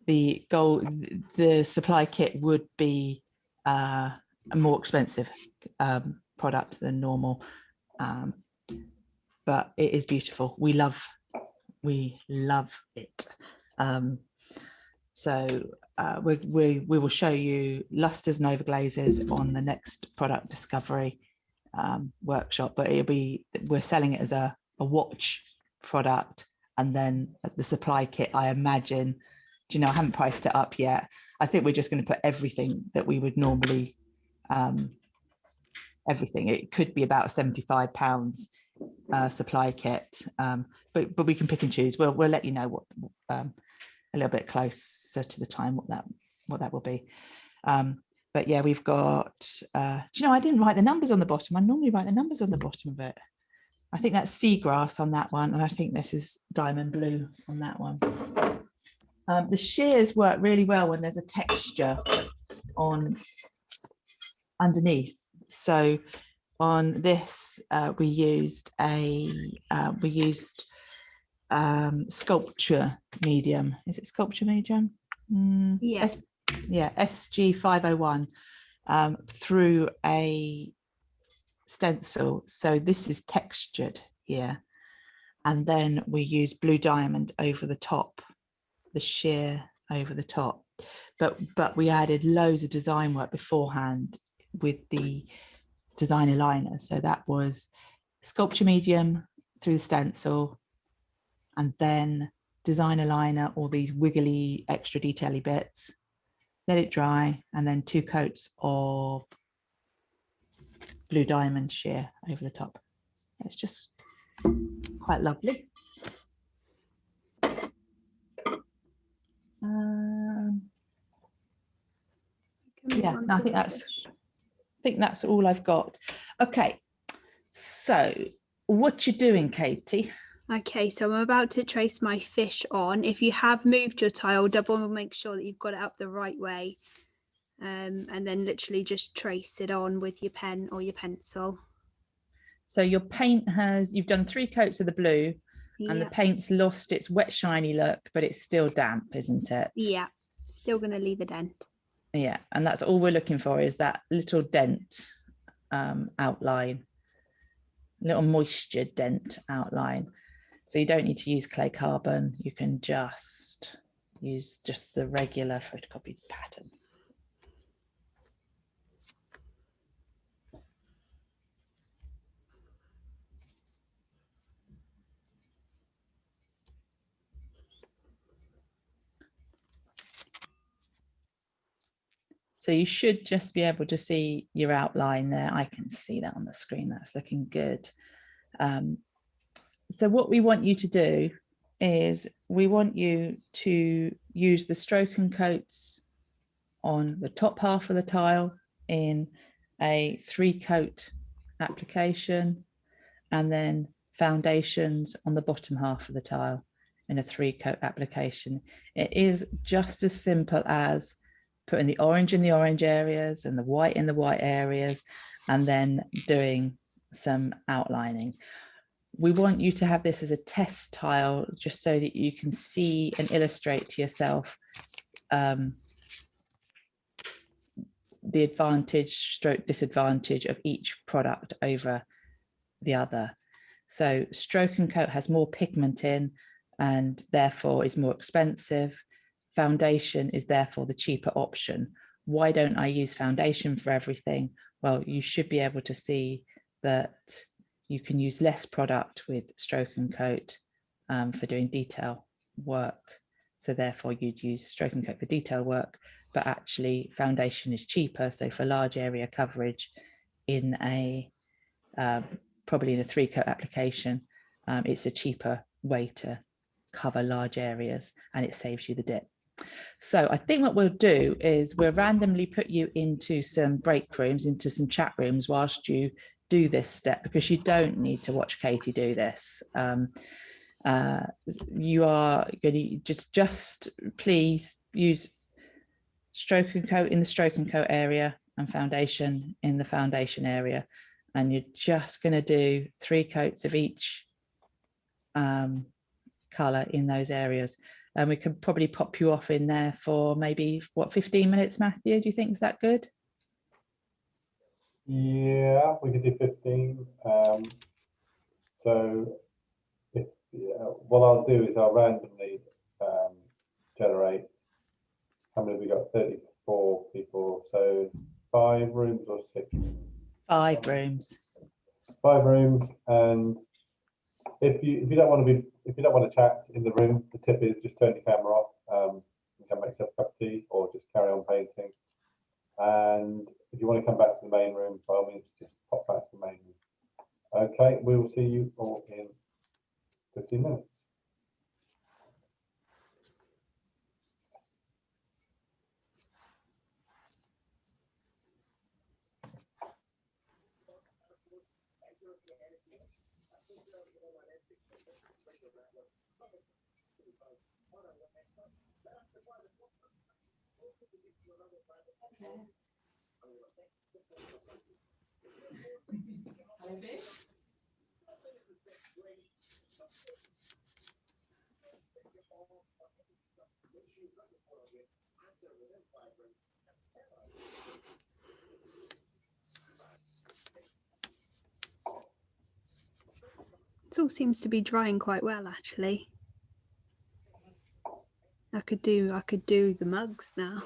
The supply kit would be a more expensive product than normal, but it is beautiful. We love we love it. So we will show you lusters and overglazes on the next product discovery workshop, but we're selling it as a watch product, and then the supply kit, I imagine, do you know, I haven't priced it up yet. I think we're just going to put everything that we would normally, everything. It could be about £75 supply kit, but we can pick and choose. We'll let you know what a little bit closer to the time what that will be. But yeah, we've got, do you know, I didn't write the numbers on the bottom. I normally write the numbers on the bottom of it. I think that's seagrass on that one, and I think this is diamond blue on that one. The shears work really well when there's a texture on underneath. So on this, we used sculpture medium. Is it sculpture medium? Yes. Yeah, SG 501 through a stencil. So this is textured here, and then we use blue diamond over the top, the sheer over the top, but we added loads of design work beforehand with the designer liner. So that was sculpture medium through the stencil, and then designer liner, all these wiggly extra detaily bits, let it dry, and then 2 coats of blue diamond sheer over the top. It's just quite lovely. Yeah, no, I think that's all I've got. Okay, so what you doing, Katie? Okay, so I'm about to trace my fish on. If you have moved your tile, double make sure that you've got it up the right way. And then literally just trace it on with your pen or your pencil. So your paint you've done 3 coats of the blue, and the paint's lost its wet, shiny look, but it's still damp, isn't it? Yeah, still going to leave a dent. Yeah, and that's all we're looking for, is that little dent outline, little moisture dent outline. So you don't need to use clay carbon. You can just use the regular photocopied pattern. So you should just be able to see your outline there. I can see that on the screen. That's looking good. So what we want you to do is we want you to use the stroke and coats on the top half of the tile in a 3-coat application, and then foundations on the bottom half of the tile in a 3-coat application. It is just as simple as putting the orange in the orange areas and the white in the white areas, and then doing some outlining. We want you to have this as a test tile, just so that you can see and illustrate to yourself the advantage stroke disadvantage of each product over the other. So stroke and coat has more pigment in, and therefore is more expensive. Foundation is therefore the cheaper option. Why don't I use foundation for everything? Well, you should be able to see that you can use less product with stroke and coat for doing detail work. So therefore you'd use stroke and coat for detail work, but actually foundation is cheaper. So for large area coverage in a, probably in a 3-coat application, it's a cheaper way to cover large areas, and it saves you the dip. So I think what we'll do is we'll randomly put you into some break rooms, into some chat rooms whilst you do this step, because you don't need to watch Katie do this. You are going to just please use stroke and coat in the stroke and coat area and foundation in the foundation area, and you're just going to do 3 coats of each colour in those areas. And we could probably pop you off in there for maybe, what, 15 minutes, Matthew? Do you think is that good? Yeah, we could do 15. So if what I'll do is I'll randomly generate. How many have we got? 34 people. So 5 rooms or 6 rooms? 5 rooms. 5 rooms, and if you don't want to chat in the room, the tip is just turn your camera off. You can make yourself a cup of tea or just carry on painting. And if you want to come back to the main room, by all means, just pop back to the main room. Okay, we will see you all in 15 minutes. It all seems to be drying quite well, actually. I could do the mugs now.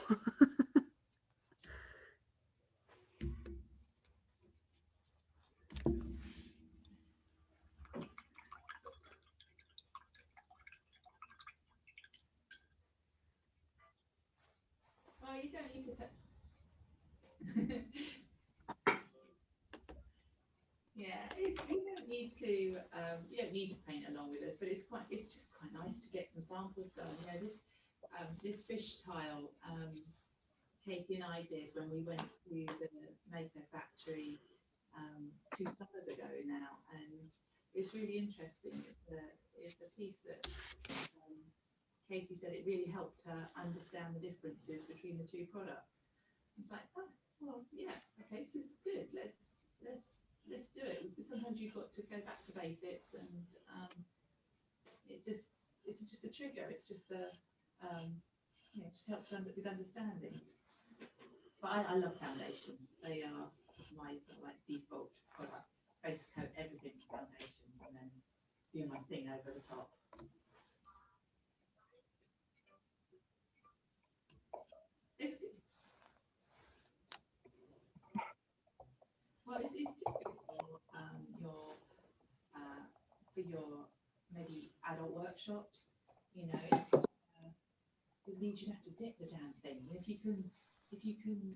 Well, you don't need to put... Yeah, you don't need to paint along with us, but it's just quite nice to get some samples done. You know, this fish tile Katie and I did when we went to the Mayco factory 2 summers ago now, and it's really interesting. It's a piece that Katie said it really helped her understand the differences between the 2 products. It's like, oh, well, yeah, okay, this is good. Let's do it. Sometimes you've got to go back to basics, and it's just a trigger. It's just a just helps with understanding. But I love foundations. They are my sort of like default product. Base coat everything with foundations, and then do my thing over the top. It's good. Well, it's just good for your maybe adult workshops. You know, it means you have to dip the damn thing. And if you can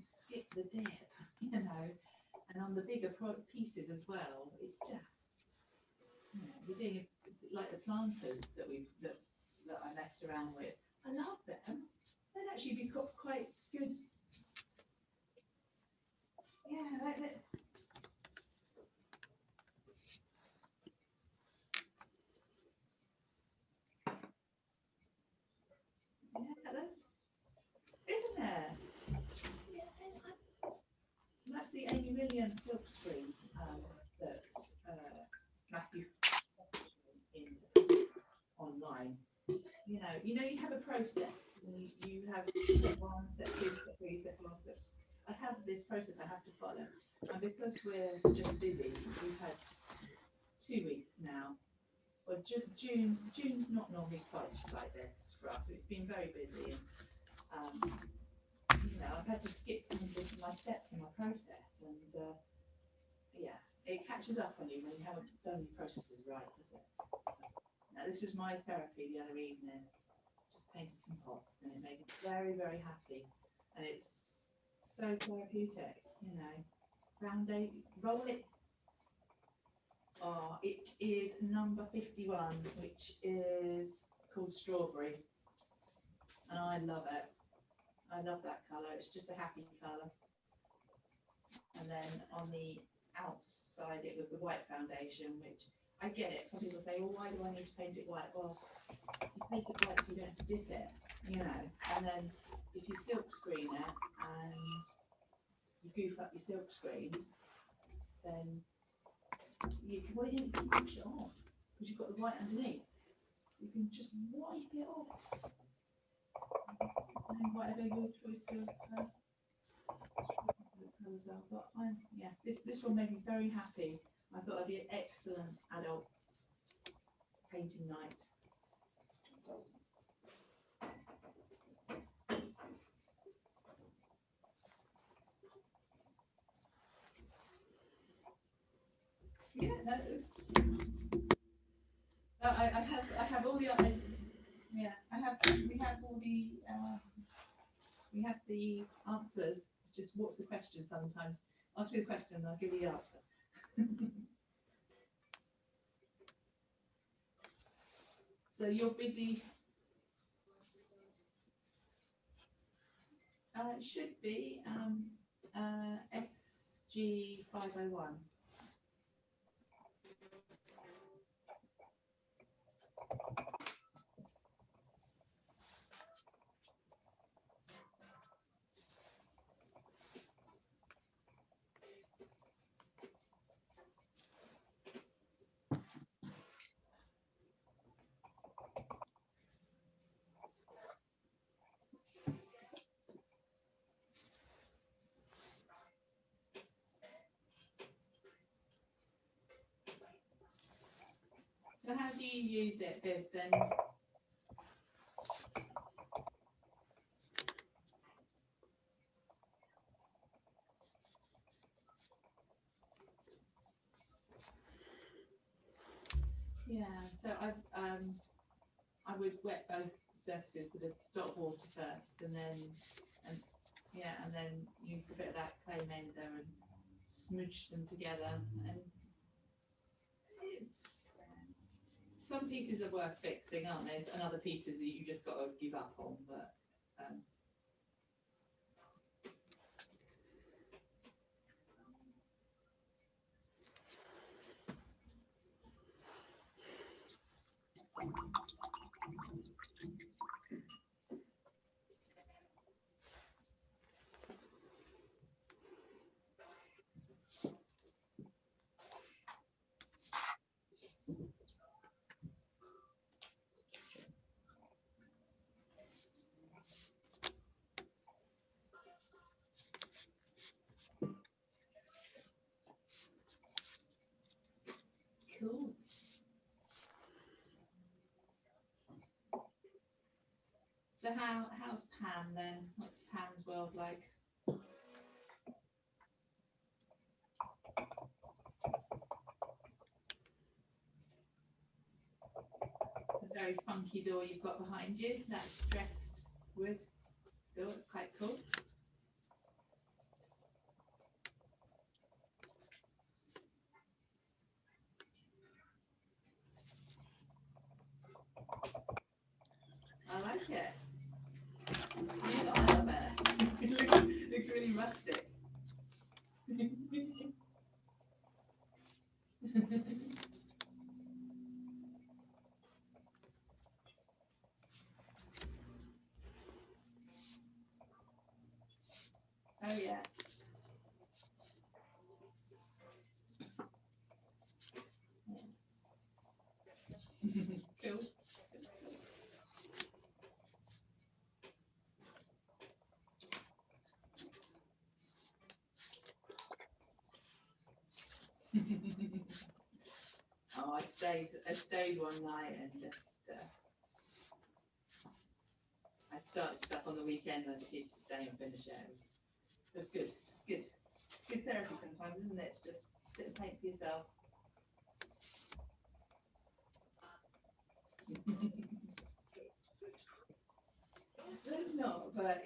skip the dip, you know, and on the bigger pieces as well, it's just, you know, we're doing like the planters that I messed around with. I love them. They'd actually be quite good. Yeah, isn't there? Yeah, that's the Amy Williams silk screen that Matthew in online. You you have a process. You have step 1, step 2, step 3, step 4, steps. I have this process I have to follow, and because we're just busy, we've had 2 weeks now. Well, June's not normally quite like this for us. So it's been very busy, and I've had to skip some of my steps in my process, and yeah, it catches up on you when you haven't done your processes right, does it? Now, this was my therapy the other evening. Just painted some pots, and it made me very, very happy, and it's so therapeutic. Foundation, roll it. Oh, it is number 51, which is called Strawberry, and I love it. I love that colour. It's just a happy colour. And then on the outside, it was the white foundation, which I get it. Some people say, well, why do I need to paint it white? Well, you paint it white so you don't have to dip it, And then if you silk screen it and you goof up your silk screen, then you can wash it off because you've got the white underneath. So you can just wipe it off. And whatever your choice of colours are. But this one made me very happy. I thought I'd be an excellent adult painting night. Yeah, that is. I have all the yeah. We have all the we have the answers. Just what's the question? Sometimes ask me the question, and I'll give you the answer. So you're busy. It should be SG 501. So how do you use it, Viv, then? Yeah, so I would wet both surfaces with a dot of water first, and then use a bit of that clay mender and smooch them together. And some pieces are worth fixing, aren't there? And other pieces that you just got to give up on. But cool. So how's Pam then? What's Pam's world like? The very funky door you've got behind you, that's stressed wood door. It's quite cool. I like it. Yeah, I love it. It looks really rustic. Oh yeah. Cool. Oh, I stayed one night and just I'd started stuff on the weekend and I just needed to stay and finish it. It was good. It's good. It's good therapy sometimes, isn't it? To just sit and paint for yourself. It's not, but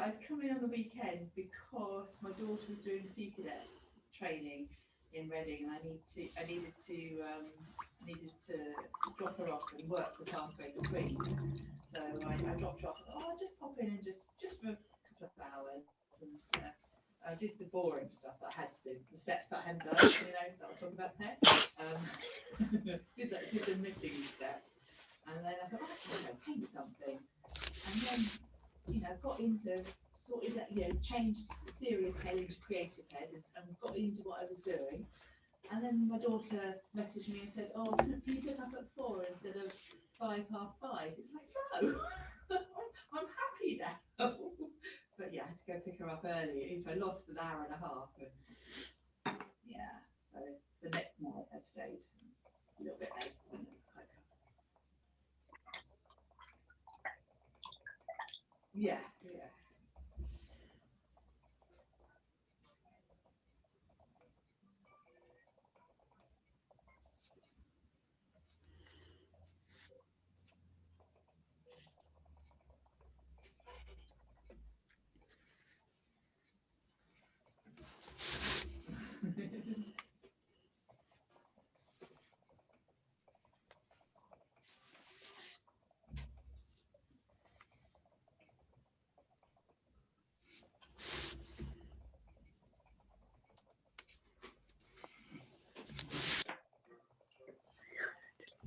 I'd come in on the weekend because my daughter was doing sea cadets training in Reading, and I needed to drop her off, and work was halfway between. So I dropped her off. And I'll just pop in and just for a couple of hours, and I did the boring stuff that I had to do, the steps that I hadn't done. That I was talking about there. Did the missing steps, and then I thought, I'll paint something, and then got into sort of changed serious head into creative head, and got into what I was doing. And then my daughter messaged me and said, "Oh, can you sit up at 4 instead of 5, half 5?" It's like, no, I'm happy now. But yeah, I had to go pick her up early, so I lost an hour and a half. And yeah, so the next night I stayed. little bit later when it's quite covered. Yeah, yeah.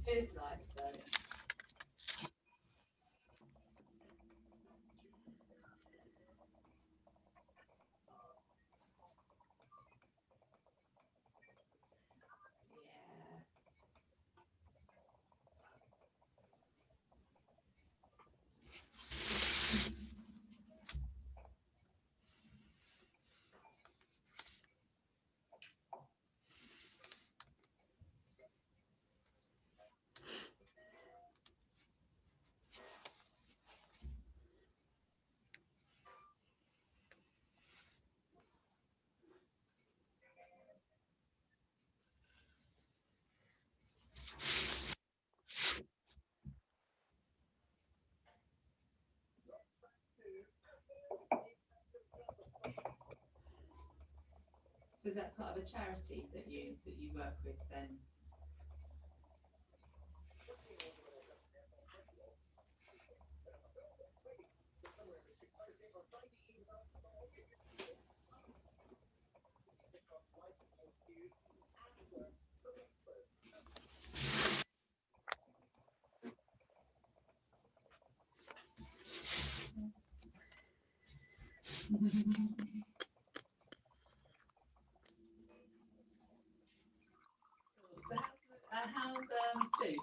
It's nice though. Yeah. So is that part of a charity that you work with then? So how's Sue?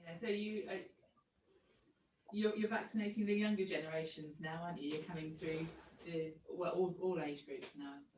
Yeah, so you're vaccinating the younger generations now, aren't you? You're coming through the all age groups now, I suppose.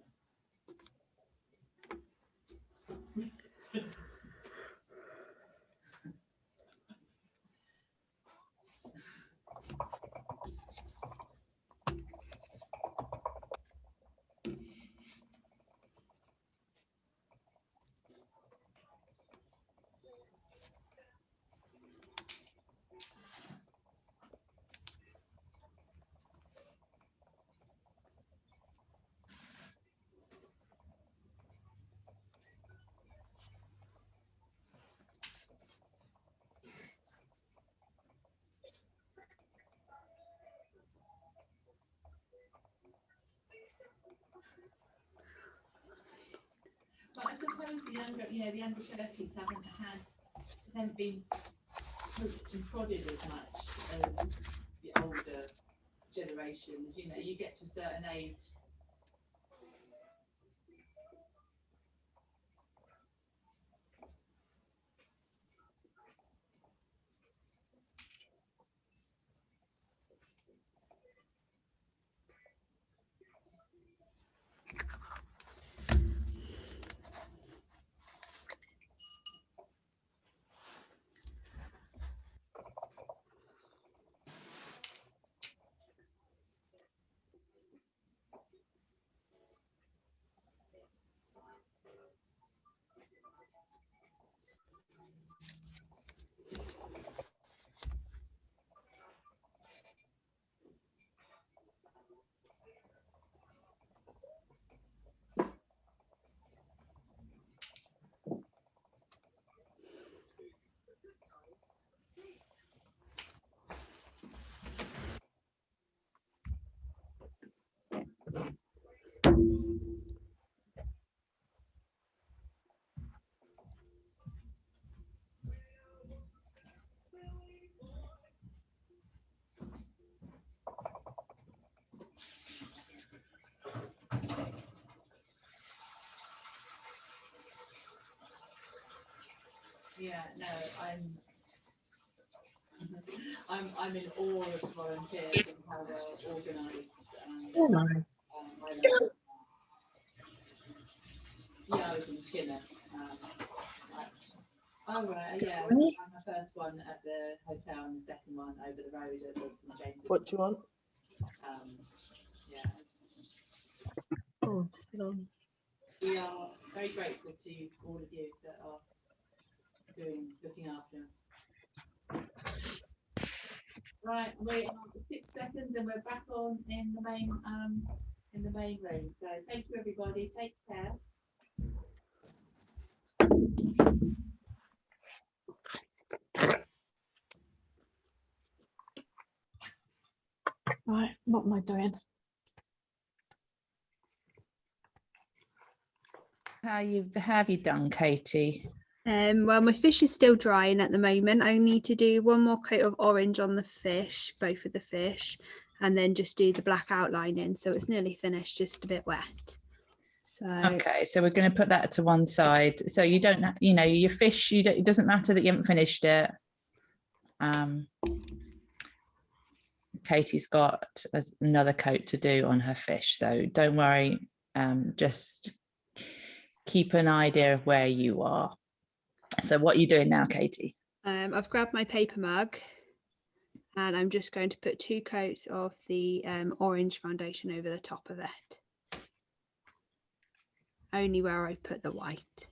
But I suppose the younger 30s haven't been poked and prodded as much as the older generations. You know, you get to a certain age. Yeah, no, I'm in awe of the volunteers and how they're organised. Oh my. I love, yeah, I was in Skinner. Oh right, yeah, Right. my first one at the hotel and the second one over the road at the St James's. What do you want? Yeah. Oh, still on. We are very grateful to all of you that are looking after us. Right, we are 6 seconds and we're back on in the main room. So thank you everybody. Take care. Right, what am I doing? How have you done, Katie? Well, my fish is still drying at the moment. I need to do one more coat of orange on the fish, both of the fish, and then just do the black outlining. So it's nearly finished, just a bit wet. So Okay, so we're going to put that to one side. So you don't, you know, your fish, it doesn't matter that you haven't finished it. Katie's got another coat to do on her fish, so don't worry. Just keep an idea of where you are. So what are you doing now, Katie? I've grabbed my paper mug and I'm just going to put 2 coats of the orange foundation over the top of it. Only where I put the white.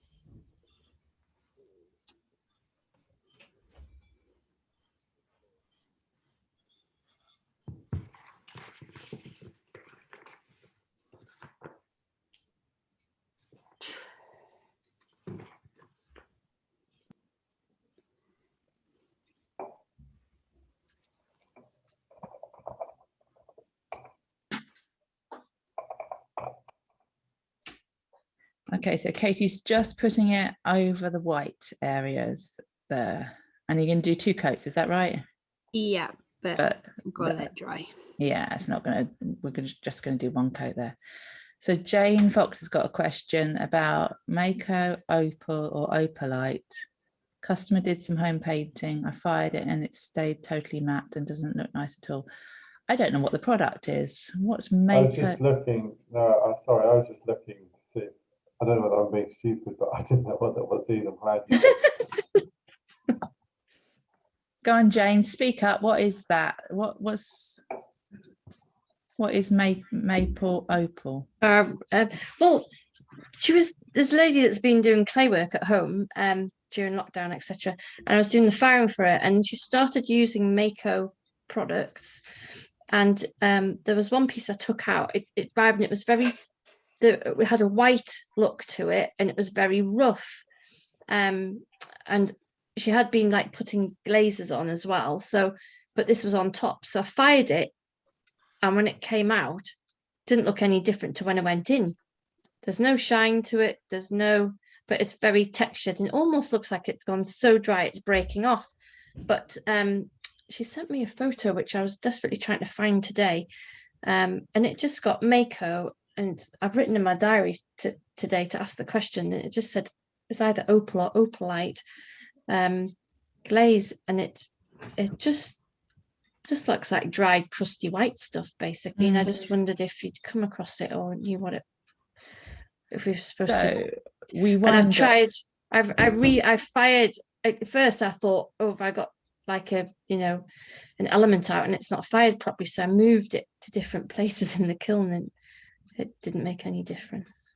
Okay, so Katie's just putting it over the white areas there. And you're going to do 2 coats, is that right? Yeah, but I've got to let it dry. Yeah, it's not going to, just going to do 1 coat there. So Jane Fox has got a question about Mayco Opal or Opalite. Customer did some home painting. I fired it and it stayed totally matte and doesn't look nice at all. I don't know what the product is. What's Mayco? I was just looking. No, I'm sorry. I was just looking to see. I don't know whether I'm being stupid, but I didn't know what that was either. I'm glad you did. Go on, Jane. Speak up. What is that? What is Maple Opal? Well, there's a lady that's been doing clay work at home during lockdown, etc. And I was doing the firing for it, and she started using Mayco products. And there was one piece I took out. It vibed, and it was it had a white look to it, and it was very rough. And she had been like putting glazes on as well. So, but this was on top. So I fired it, and when it came out, it didn't look any different to when I went in. There's no shine to it. But it's very textured and almost looks like it's gone so dry it's breaking off. But she sent me a photo which I was desperately trying to find today, and it just got Mayco, and I've written in my diary today to ask the question, and it just said it's either opal or opalite glaze, and it just looks like dried crusty white stuff basically. And I just wondered if you'd come across it or knew what if we were supposed to. I've tried. I fired at first. I thought, oh, have I got like an element out and it's not fired properly, so I moved it to different places in the kiln and it didn't make any difference.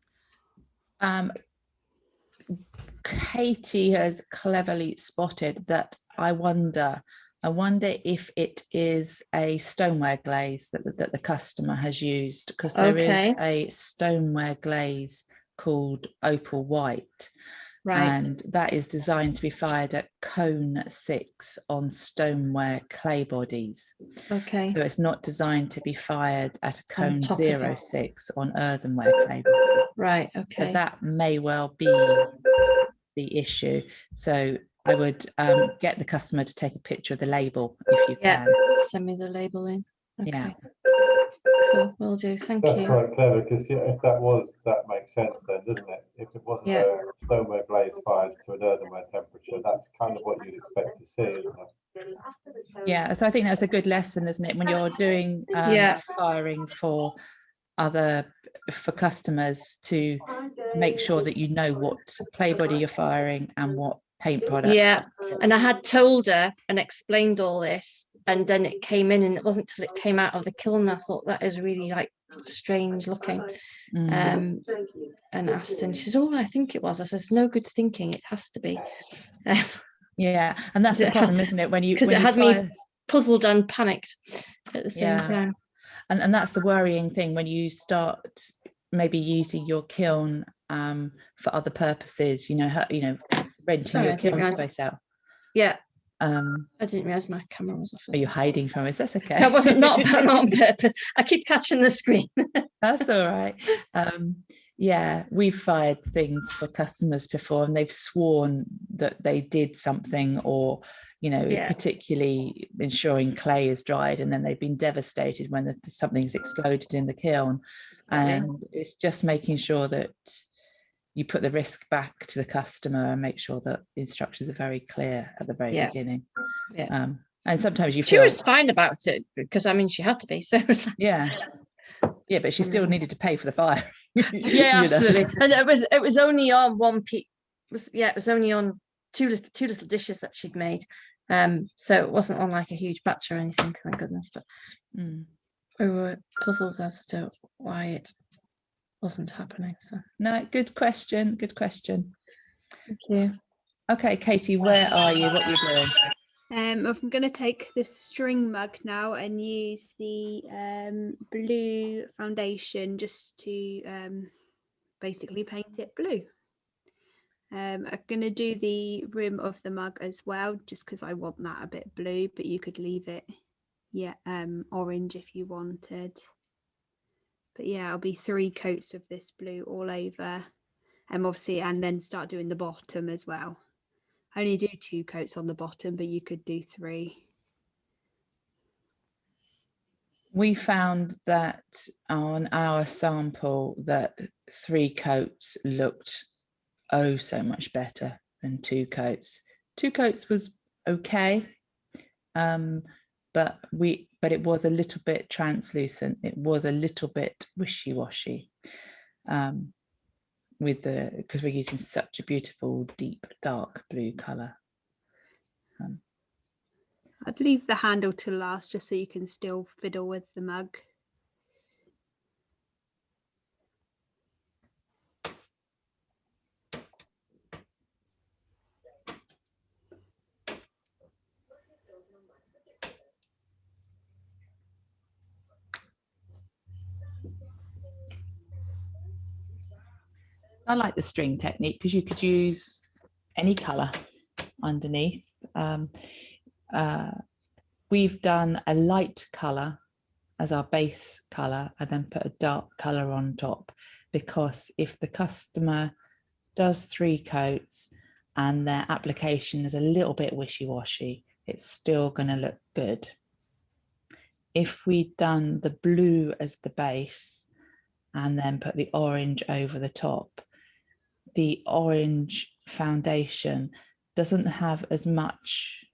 Katie has cleverly spotted that. I wonder if it is a stoneware glaze that the customer has used, because there is a stoneware glaze called Opal White. Right. And that is designed to be fired at cone 6 on stoneware clay bodies. Okay. So it's not designed to be fired at a cone 06 on earthenware clay bodies. Right. Okay. But that may well be the issue. So I would get the customer to take a picture of the label if you can. Send me the label in. Okay. Yeah. Cool, will do. Thank That's you. quite clever, because if that makes sense then, doesn't it? If it wasn't Yeah. a stoneware glaze fired to an earthenware temperature, that's kind of what you'd expect to see, isn't it? Yeah, so I think that's a good lesson, isn't it, when you're doing Yeah. firing for customers, to make sure that you know what clay body you're firing and what paint product. Yeah, and I had told her and explained all this, and then it came in, and it wasn't till it came out of the kiln I thought that is really like strange looking. And asked, and she said, "Oh, I think it was." I said, "No good thinking, it has to be." Yeah, and that's the problem, isn't it, when you, because it had me puzzled and panicked at the same time. And that's the worrying thing when you start maybe using your kiln for other purposes, renting your kiln space out. Yeah. I didn't realize my camera was off. Are you hiding from us? That's okay. That wasn't not on purpose. I keep catching the screen. That's all right. Yeah, we've fired things for customers before, and they've sworn that they did something, or particularly ensuring clay is dried, and then they've been devastated when something's exploded in the kiln. And it's just making sure that you put the risk back to the customer and make sure that the instructions are very clear at the very beginning. Yeah. And sometimes you she feel was fine about it, because I mean she had to be. So yeah, but she still needed to pay for the fire. Yeah, absolutely. And it was only on one piece. It was only on two little dishes that she'd made. So it wasn't on like a huge batch or anything, thank goodness. But we were puzzled as to why it wasn't happening. So no, good question. Thank you. Okay, Katie, where are you? What are you doing? I'm going to take the string mug now and use the blue foundation just to basically paint it blue. I'm going to do the rim of the mug as well, just because I want that a bit blue, but you could leave it orange if you wanted. But yeah, it'll be 3 coats of this blue all over, obviously, and then start doing the bottom as well. I only do 2 coats on the bottom, but you could do 3. We found that on our sample that 3 coats looked so much better than 2 coats. 2 coats was okay, but it was a little bit translucent. It was a little bit wishy-washy, because we're using such a beautiful deep dark blue color. I'd leave the handle to last, just so you can still fiddle with the mug. I like the string technique because you could use any color underneath. We've done a light color as our base color and then put a dark color on top, because if the customer does 3 coats and their application is a little bit wishy-washy, it's still going to look good. If we'd done the blue as the base and then put the orange over the top, the orange foundation doesn't have as much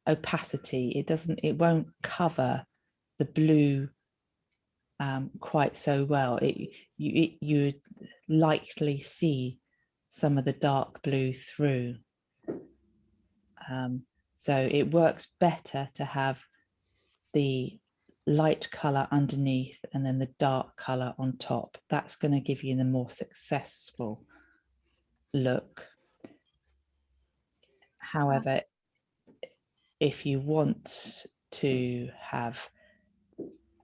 opacity. It won't cover the blue quite so well. You would likely see some of the dark blue through. So it works better to have the light color underneath and then the dark color on top. That's going to give you the more successful look. However, if you want to have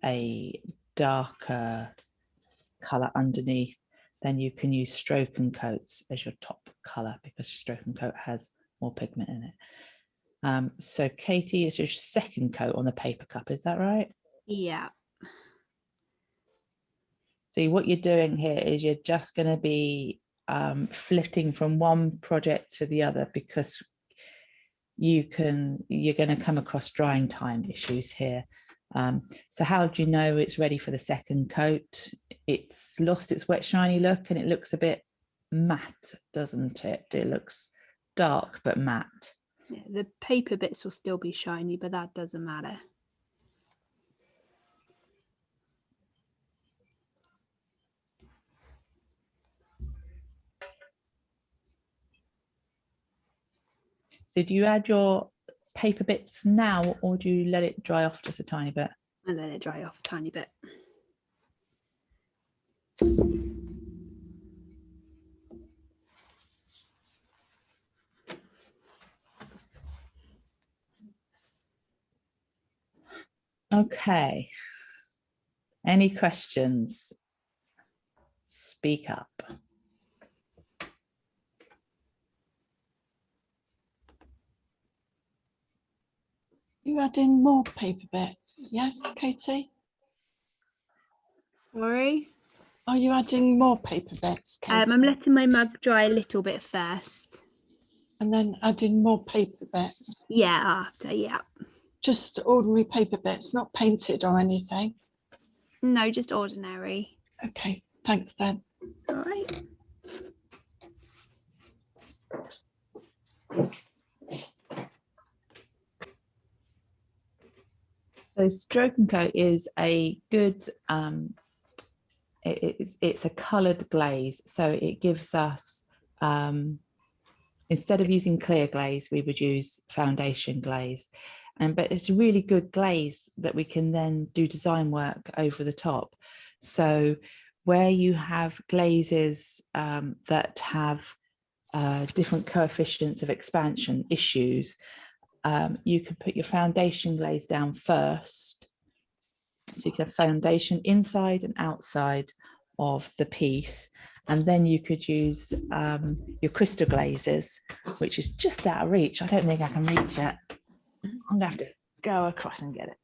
a darker color underneath, then you can use stroke and coats as your top color, because stroke and coat has more pigment in it. So Katie, it's your second coat on the paper cup, is that right? Yeah. See, what you're doing here is you're just going to be flitting from one project to the other, because you're going to come across drying time issues here. So how do you know it's ready for the second coat? It's lost its wet shiny look and it looks a bit matte, doesn't it? It looks dark but matte. Yeah, the paper bits will still be shiny, but that doesn't matter. So do you add your paper bits now or do you let it dry off just a tiny bit? And let it dry off a tiny bit. Okay. Any questions? Speak up. You add in more paper bits, yes, Katie? Sorry? Are you adding more paper bits, Katie? I'm letting my mug dry a little bit first. And then adding more paper bits? Yeah, after, yeah. Just ordinary paper bits, not painted or anything? No, just ordinary. Okay, thanks then. It's all right. So stroke and coat is a good, it's a coloured glaze. So it gives us, instead of using clear glaze, we would use foundation glaze. But it's a really good glaze that we can then do design work over the top. So where you have glazes that have different coefficients of expansion issues, you can put your foundation glaze down first. So you can have foundation inside and outside of the piece. And then you could use your crystal glazes, which is just out of reach. I don't think I can reach it. I'm gonna have to go across and get it.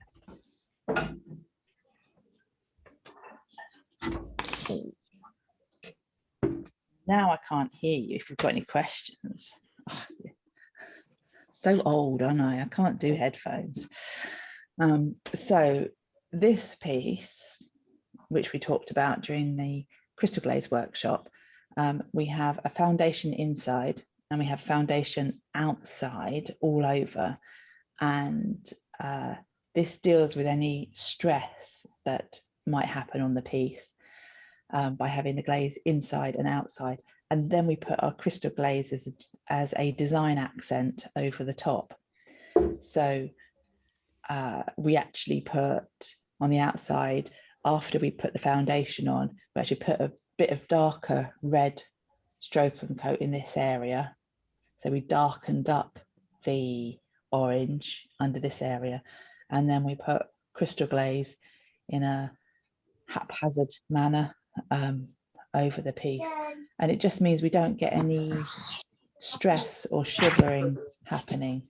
Now I can't hear you if you've got any questions. Oh, yeah. So old, aren't I? I can't do headphones. So this piece, which we talked about during the crystal glaze workshop, we have a foundation inside and we have foundation outside all over. And this deals with any stress that might happen on the piece by having the glaze inside and outside. And then we put our crystal glaze as a design accent over the top. So we actually put on the outside, after we put the foundation on, we actually put a bit of darker red stroke and coat in this area. So we darkened up the orange under this area. And then we put crystal glaze in a haphazard manner over the piece. And it just means we don't get any stress or shivering happening.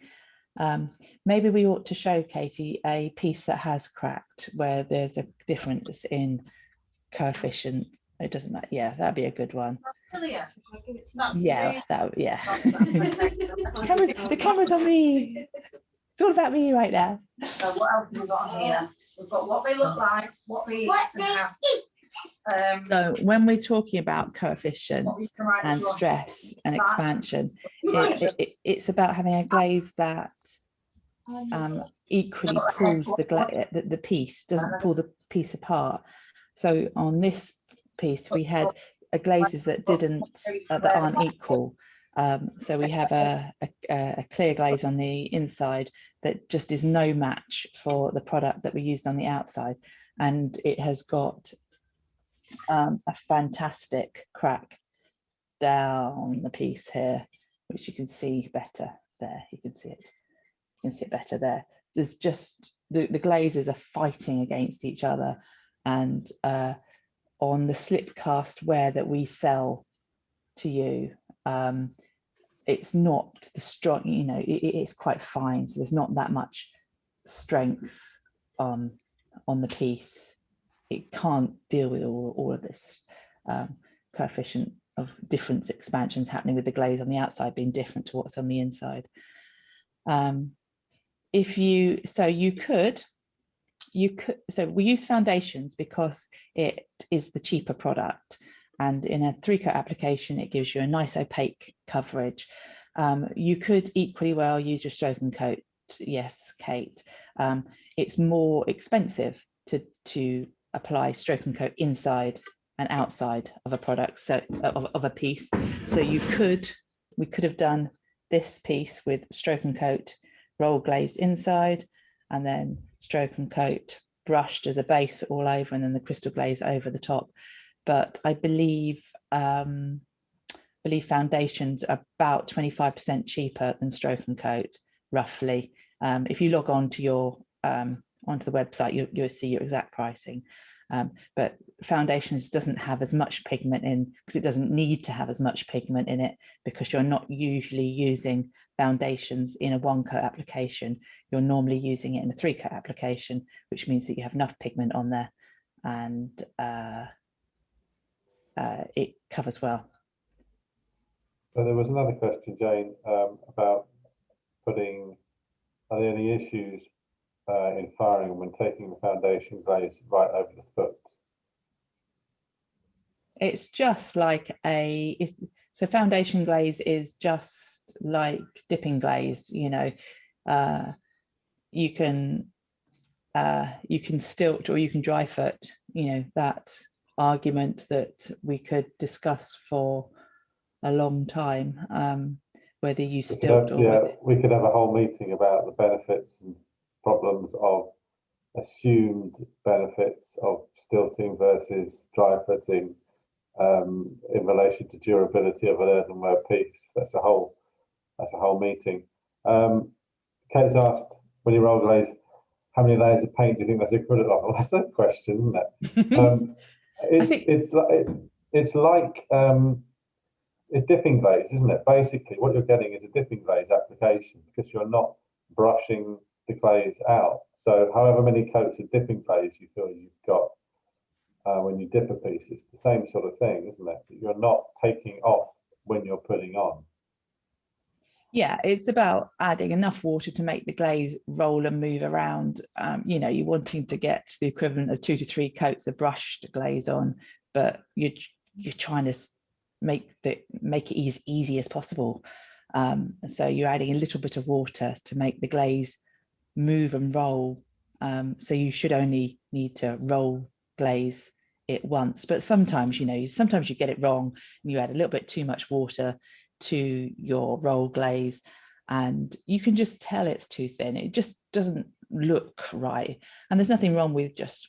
Maybe we ought to show Katie a piece that has cracked where there's a difference in coefficient. It doesn't matter. Yeah, that'd be a good one. Yeah, the camera's on me. It's all about me right now. So what else have we got here? We've got what they look like, what they have. So when we're talking about coefficients and stress and expansion, it's about having a glaze that equally pulls the piece, doesn't pull the piece apart. So on this piece, we had glazes that that aren't equal. So we have a clear glaze on the inside that just is no match for the product that we used on the outside, and it has got a fantastic crack down the piece here, which you can see better there. You can see it better there. There's just the glazes are fighting against each other, and on the slip cast ware that we sell to you, it's not the strong, you know, it's quite fine, so there's not that much strength on the piece. It can't deal with all of this coefficient of difference expansions happening with the glaze on the outside being different to what's on the inside. So you could you could, so we use foundations because it is the cheaper product, and in a 3-coat application it gives you a nice opaque coverage. You could equally well use your stroke and coat. Yes, Kate, it's more expensive to apply stroke and coat inside and outside of a product, so of a piece. So we could have done this piece with stroke and coat roll glazed inside, and then stroke and coat brushed as a base all over, and then the crystal glaze over the top. But I believe foundations are about 25% cheaper than stroke and coat, roughly. If you log on to your onto the website, you'll see your exact pricing. But foundations doesn't have as much pigment in, because it doesn't need to have as much pigment in it, because you're not usually using foundations in a 1-coat application. You're normally using it in a 3-coat application, which means that you have enough pigment on there, and it covers well. So there was another question, Jane, about are there any issues in firing when taking the foundation glaze right over the foot? It's just like so foundation glaze is just like dipping glaze, you know. You can stilt or you can dry foot, you know, that argument that we could discuss for a long time, whether you stilt or we could have a whole meeting about the benefits and problems of assumed benefits of stilting versus dry footing in relation to durability of an earthenware piece. That's a whole meeting. Kate's asked, when you roll glaze, how many layers of paint do you think that's equivalent of? Well, that's a question, isn't it? It's dipping glaze, isn't it? Basically, what you're getting is a dipping glaze application, because you're not brushing the glaze out. So however many coats of dipping glaze you feel you've got when you dip a piece, it's the same sort of thing, isn't it? That you're not taking off when you're putting on. Yeah, it's about adding enough water to make the glaze roll and move around. You know, you're wanting to get the equivalent of 2 to 3 coats of brushed glaze on, but you're trying to make it as easy as possible. So you're adding a little bit of water to make the glaze move and roll. So you should only need to roll glaze it once, but sometimes, you know, sometimes you get it wrong and you add a little bit too much water to your roll glaze, and you can just tell it's too thin. It just doesn't look right. And there's nothing wrong with just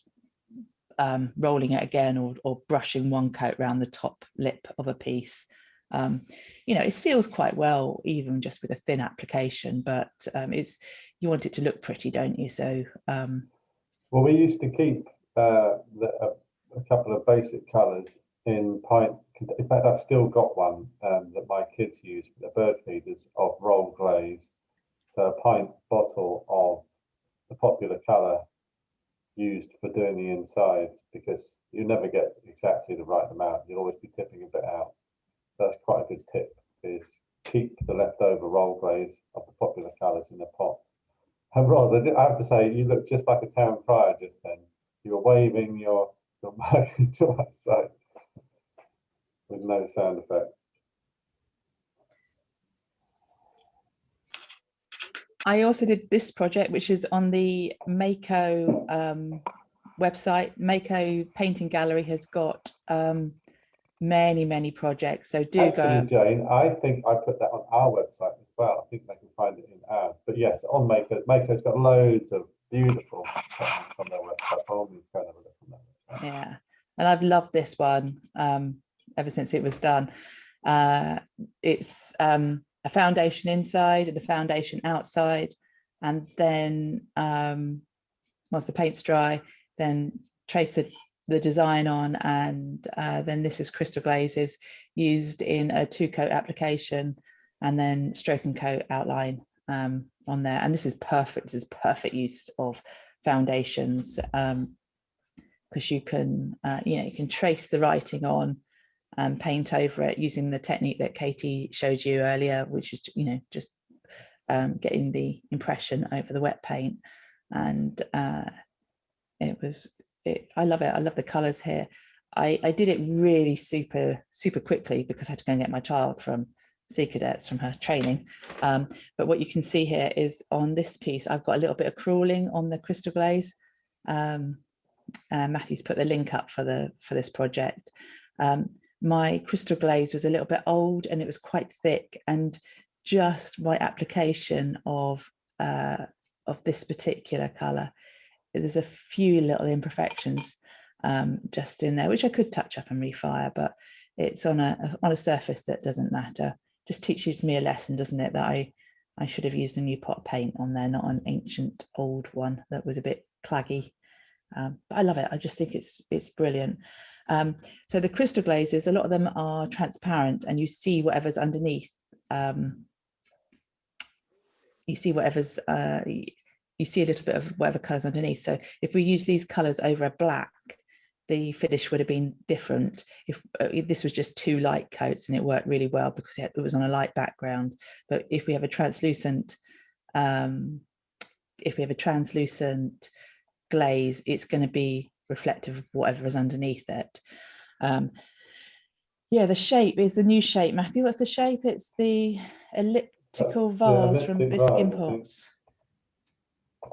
rolling it again or brushing 1 coat around the top lip of a piece. You know, it seals quite well even just with a thin application, but you want it to look pretty, don't you? So well, we used to keep a couple of basic colours in pint. In fact, I've still got one that my kids use for their bird feeders, of roll glaze. So a pint bottle of the popular colour used for doing the insides, because you never get exactly the right amount. You'll always be tipping a bit out. So that's quite a good tip, is keep the leftover roll glaze of the popular colours in a pot. And Roz, I have to say, you look just like a town crier just then. You were waving your mic to my side with no sound effects. I also did this project, which is on the Mayco website. Mayco Painting Gallery has got many projects, so do actually go. Jane, I think I put that on our website as well. I think they can find it in ours, but yes, on Mayco's got loads of beautiful techniques on their website. Always go and have a look on that website. Yeah, and I've loved this one ever since it was done. It's a foundation inside and a foundation outside, and then once the paint's dry, then trace the design on, and then this is crystal glazes used in a 2-coat application, and then stroke and coat outline on there. And this is perfect. This is perfect use of foundations, because you can you can trace the writing on and paint over it using the technique that Katie showed you earlier, which is just getting the impression over the wet paint. And I love it. I love the colors here. I did it really super quickly because I had to go and get my child from Sea Cadets from her training. But what you can see here is on this piece, I've got a little bit of crawling on the crystal glaze. Matthew's put the link up for this project. My crystal glaze was a little bit old and it was quite thick, and just my application of this particular color, there's a few little imperfections just in there, which I could touch up and refire, but it's on a surface that doesn't matter. Just teaches me a lesson, doesn't it, that I should have used a new pot of paint on there, not an ancient old one that was a bit claggy. But I love it. I just think it's brilliant. So the crystal glazes, a lot of them are transparent, and you see whatever's underneath. You see whatever's you see a little bit of whatever colours underneath. So if we use these colours over a black, the finish would have been different. If this was just 2 light coats, and it worked really well because it was on a light background. But if we have a translucent, glaze, it's going to be reflective of whatever is underneath it. Yeah, the shape is the new shape. Matthew, what's the shape? It's the elliptical vase from Bisque Imports.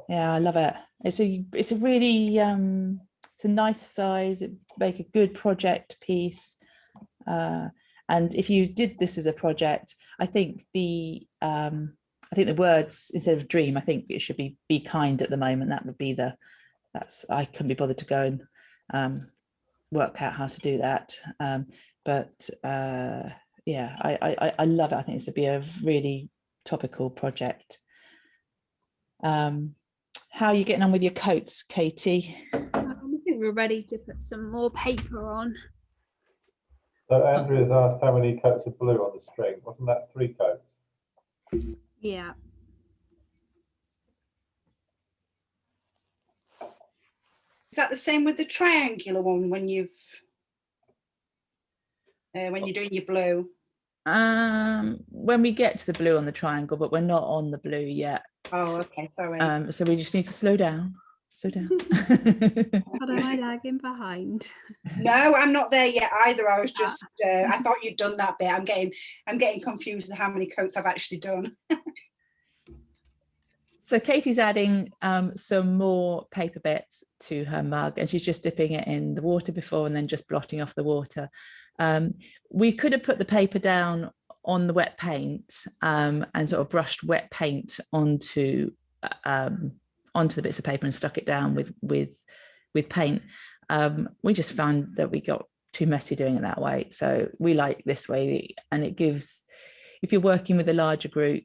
Yeah, I love it. It's a really it's a nice size. It make a good project piece. And if you did this as a project, I think the words, instead of dream, I think it should be kind at the moment. That would be I couldn't be bothered to go and work out how to do that. But yeah, I love it. I think this would be a really topical project. How are you getting on with your coats, Katie? I think we're ready to put some more paper on. So Andrea's asked how many coats of blue on the string. Wasn't that 3 coats? Yeah. Is that the same with the triangular one when you're doing your blue? When we get to the blue on the triangle, but we're not on the blue yet. Oh, okay, sorry. So we just need to slow down. What am I lagging behind? No, I'm not there yet either. I was just I thought you'd done that bit. I'm getting confused with how many coats I've actually done. So Katie's adding some more paper bits to her mug, and she's just dipping it in the water before and then just blotting off the water. We could have put the paper down on the wet paint and sort of brushed wet paint onto the bits of paper and stuck it down with paint. We just found that we got too messy doing it that way. So we like this way, and it gives, if you're working with a larger group,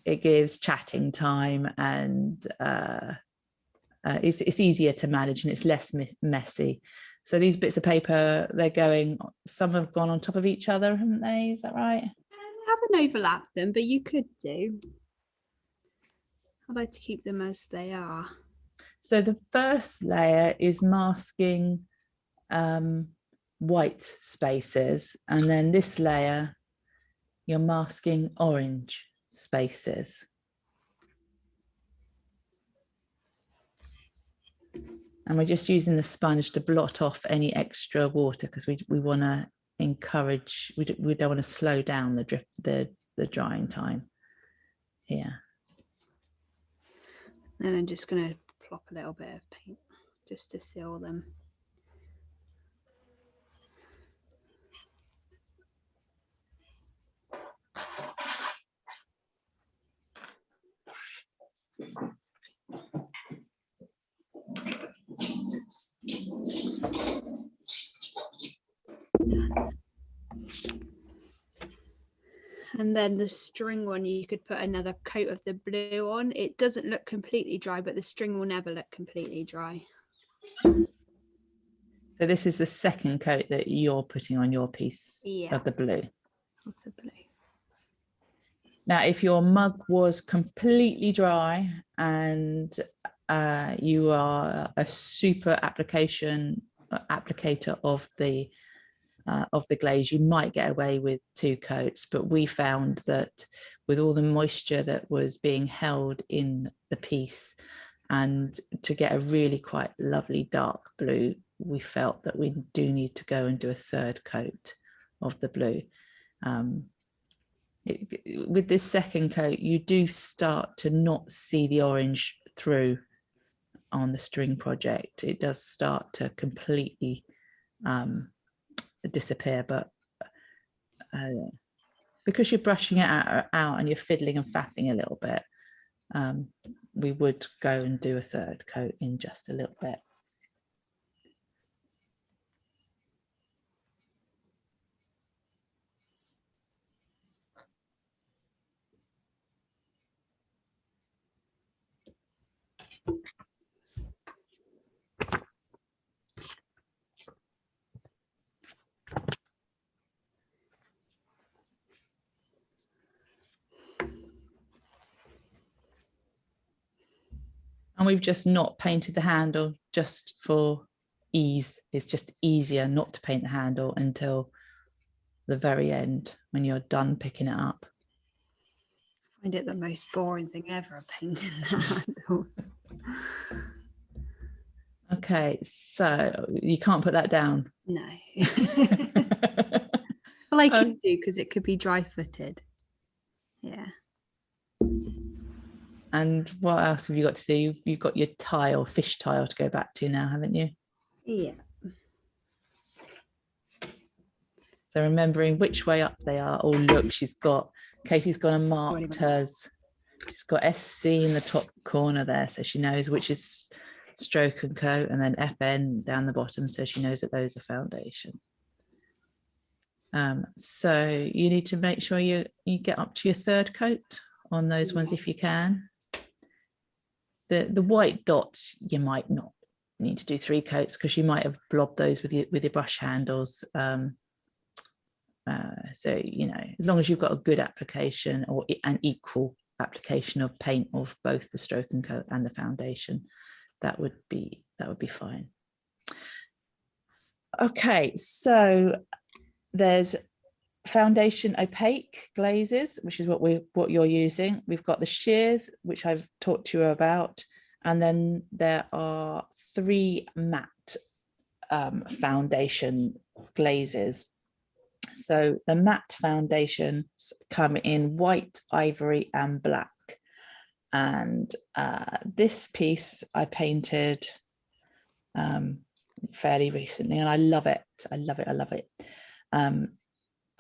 it gives chatting time, and it's easier to manage, and it's less messy. So these bits of paper, some have gone on top of each other, haven't they? Is that right? I haven't overlapped them, but you could do. I like to keep them as they are. So the first layer is masking white spaces, and then this layer, you're masking orange spaces. And we're just using the sponge to blot off any extra water, because we want to encourage, we don't want to slow down the drying time here. Then I'm just going to plop a little bit of paint just to seal them. And then the string one, you could put another coat of the blue on. It doesn't look completely dry, but the string will never look completely dry. So this is the second coat that you're putting on your piece of the blue. Of the blue. Now, if your mug was completely dry and you are a super applicator of the glaze, you might get away with 2 coats, but we found that with all the moisture that was being held in the piece, And to get a really quite lovely dark blue, we felt that we do need to go and do a third coat of the blue. With this second coat, you do start to not see the orange through on the string project. It does start to completely disappear, but because you're brushing it out and you're fiddling and faffing a little bit, we would go and do a third coat in just a little bit. And we've just not painted the handle just for ease. It's just easier not to paint the handle until the very end when you're done picking it up. I find it the most boring thing ever, painting the handles. Okay, so you can't put that down. No. Well, I can do because it could be dry-footed. Yeah. And what else have you got to do? You've got your tile, fish tile to go back to now, haven't you? Yeah. So remembering which way up they are. Oh, look, Katie's gone and marked hers. She's got SC in the top corner there, so she knows which is stroke and coat, and then FN down the bottom, so she knows that those are foundation. So you need to make sure you get up to your third coat on those ones if you can. The white dots, you might not need to do 3 coats because you might have blobbed those with your brush handles. So, you know, as long as you've got a good application or an equal application of paint of both the stroke and coat and the foundation, that would be fine. Okay, so there's foundation opaque glazes, which is what you're using. We've got the shears, which I've talked to you about, and then there are 3 matte foundation glazes. So the matte foundations come in white, ivory, and black. And this piece I painted fairly recently, and I love it. I love it. I love it.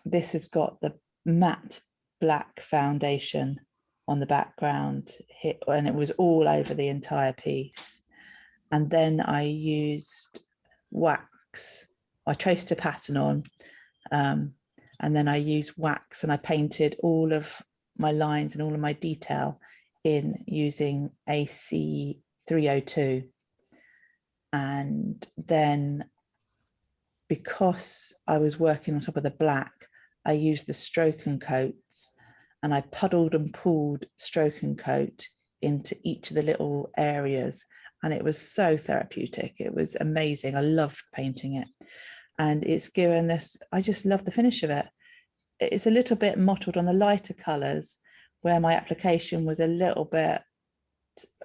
This has got the matte black foundation on the background here, and it was all over the entire piece. And then I used wax. I traced a pattern on, and then I used wax, and I painted all of my lines and all of my detail in using AC 302. And then, because I was working on top of the black, I used the stroke and coats, and I puddled and pulled stroke and coat into each of the little areas, and it was so therapeutic. It was amazing. I loved painting it, and it's given this, I just love the finish of it. It's a little bit mottled on the lighter colors where my application was a little bit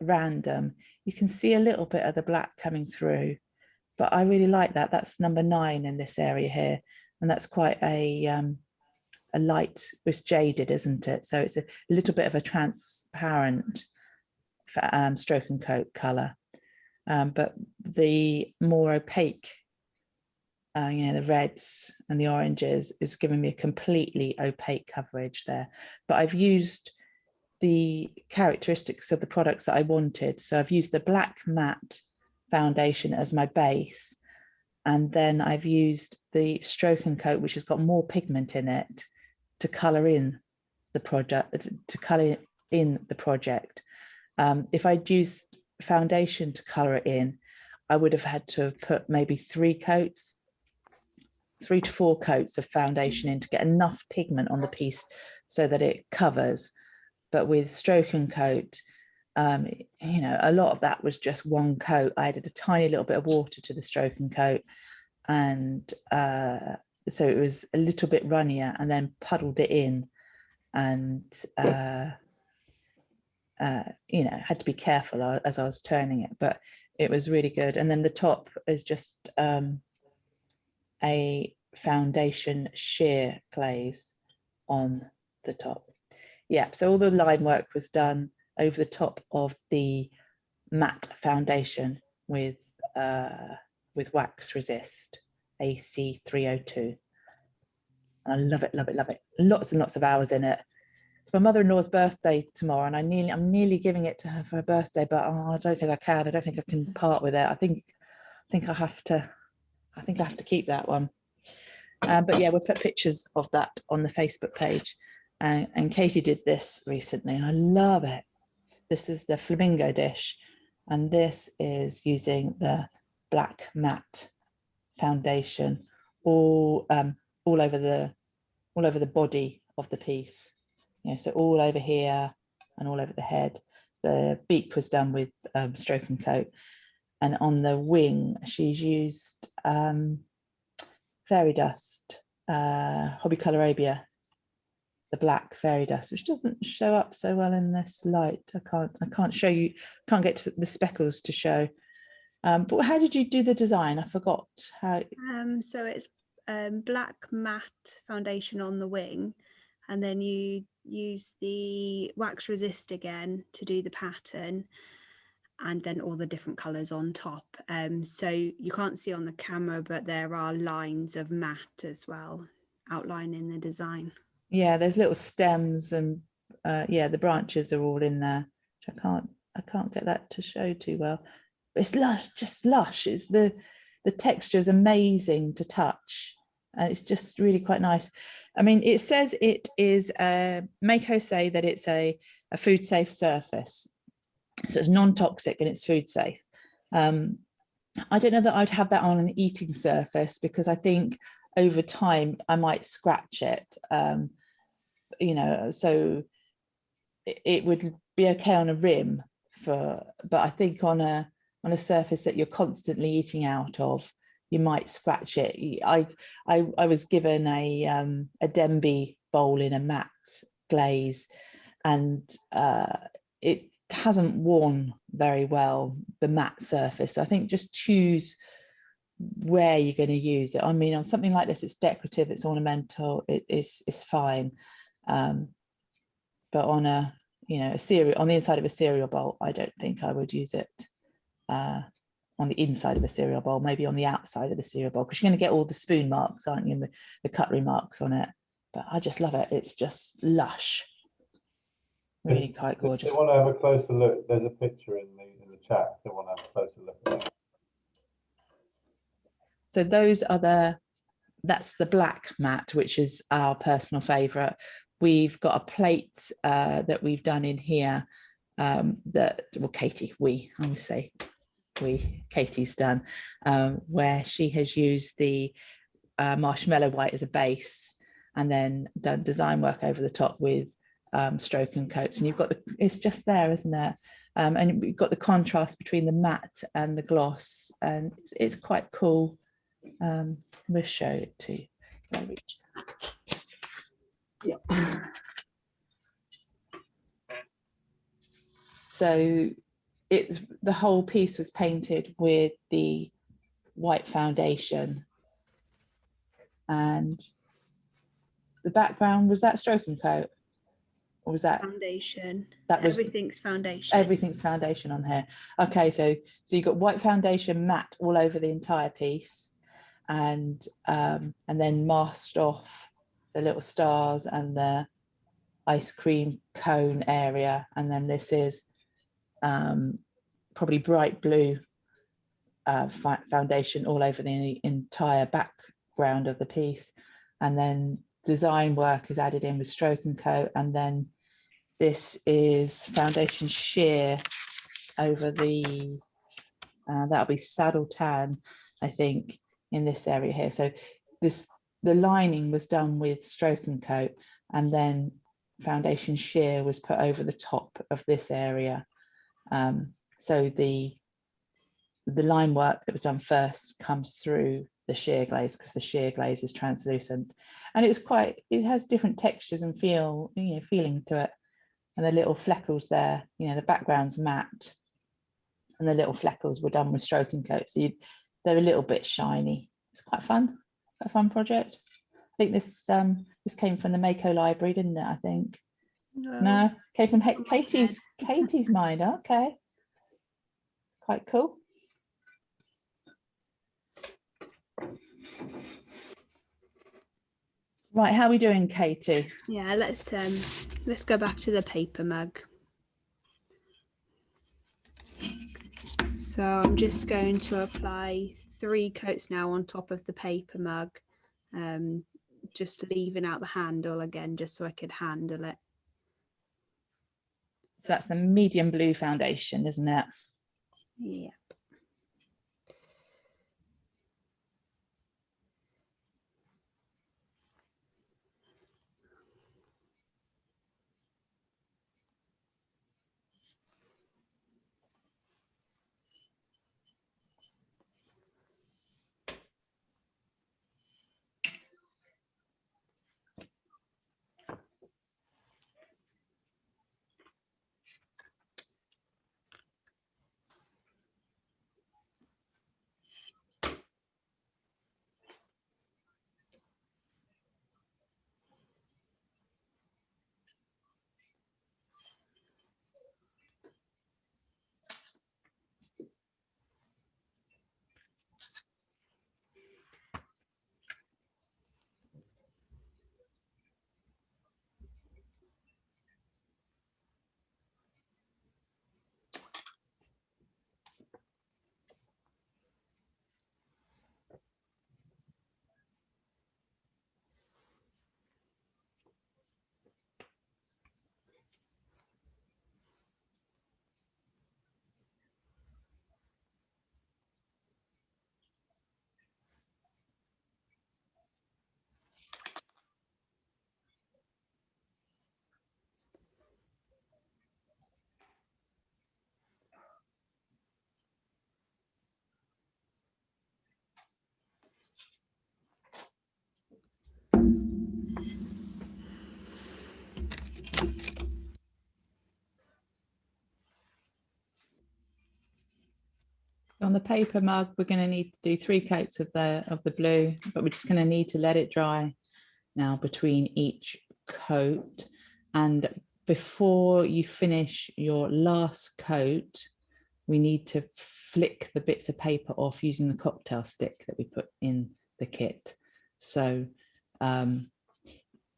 random. You can see a little bit of the black coming through, but I really like that. That's number 9 in this area here, and that's quite a light, it's jaded, isn't it? So it's a little bit of a transparent stroke and coat color, but the more opaque, you know, the reds and the oranges is giving me a completely opaque coverage there. But I've used the characteristics of the products that I wanted. So I've used the black matte foundation as my base, and then I've used the stroke and coat, which has got more pigment in it, to color in the project. If I'd used foundation to color it in, I would have had to have put maybe 3 to 4 coats of foundation in to get enough pigment on the piece so that it covers. But with stroke and coat, you know, a lot of that was just 1 coat. I added a tiny little bit of water to the stroke and coat, and so it was a little bit runnier, and then puddled it in, and you know, had to be careful as I was turning it, but it was really good. And then the top is just a foundation sheer glaze on the top. Yeah, so all the line work was done over the top of the matte foundation with wax resist AC302. And I love it, love it, love it. Lots and lots of hours in it. It's my mother-in-law's birthday tomorrow, and I'm nearly giving it to her for her birthday, but I don't think I can. I don't think I can part with it. I think I have to keep that one. But yeah, we'll put pictures of that on the Facebook page. And Katie did this recently, and I love it. This is the flamingo dish, and this is using the black matte foundation all over the body of the piece. You know, so all over here and all over the head. The beak was done with stroke and coat, and on the wing she's used fairy dust, Hobby Ceramicraft, the black fairy dust, which doesn't show up so well in this light. I can't show you, can't get to the speckles to show. But how did you do the design? I forgot how. So it's black matte foundation on the wing, and then you use the wax resist again to do the pattern, and then all the different colors on top. So you can't see on the camera, but there are lines of matte as well outlining the design. Yeah, there's little stems, and yeah, the branches are all in there. Which I can't get that to show too well. But it's lush, just lush. It's the texture is amazing to touch, and it's just really quite nice. I mean, it says it is Mayco say that it's a food safe surface, so it's non-toxic and it's food safe. I don't know that I'd have that on an eating surface, because I think over time I might scratch it. You know, so it would be okay on a rim but I think on a surface that you're constantly eating out of, you might scratch it. I was given a Denby bowl in a matte glaze, and it hasn't worn very well, the matte surface. So I think just choose where you're going to use it. I mean, on something like this, it's decorative, it's ornamental, it's fine. But on a, you know, on the inside of a cereal bowl, I don't think I would use it on the inside of a cereal bowl, maybe on the outside of the cereal bowl, because you're going to get all the spoon marks, aren't you, and the cutlery marks on it. But I just love it. It's just lush, really quite gorgeous. If they want to have a closer look, there's a picture in the chat. If they want to have a closer look at that. So that's the black matte, which is our personal favorite. We've got a plate that we've done in here Katie's done, where she has used the marshmallow white as a base, and then done design work over the top with stroke and coats. And you've got it's just there, isn't it? And we've got the contrast between the matte and the gloss, and it's quite cool. We'll show it to you. Yeah. So the whole piece was painted with the white foundation, and the background, was that stroke and coat, or was that foundation? That was everything's foundation. Everything's foundation on here. Okay, so you've got white foundation matte all over the entire piece, and then masked off the little stars and the ice cream cone area, and then this is probably bright blue foundation all over the entire background of the piece, and then design work is added in with stroke and coat, and then this is foundation sheer over the that'll be saddle tan, I think, in this area here. So the lining was done with stroke and coat, and then foundation sheer was put over the top of this area. So the line work that was done first comes through the sheer glaze, because the sheer glaze is translucent, and it has different textures and feeling to it. and the little fleckles there, you know, the background's matte and the little fleckles were done with stroking coat. So they're a little bit shiny. It's quite fun, quite a fun project. I think this came from the Mayco library, didn't it? I think. No, came from Katie's mind. Okay, quite cool. Right, how are we doing, Katie? Yeah, let's go back to the paper mug. So I'm just going to apply 3 coats now on top of the paper mug, just leaving out the handle again, just so I could handle it. So that's the medium blue foundation, isn't it? Yeah. On the paper mug, we're going to need to do 3 coats of the blue, but we're just going to need to let it dry now between each coat. And before you finish your last coat, we need to flick the bits of paper off using the cocktail stick that we put in the kit. So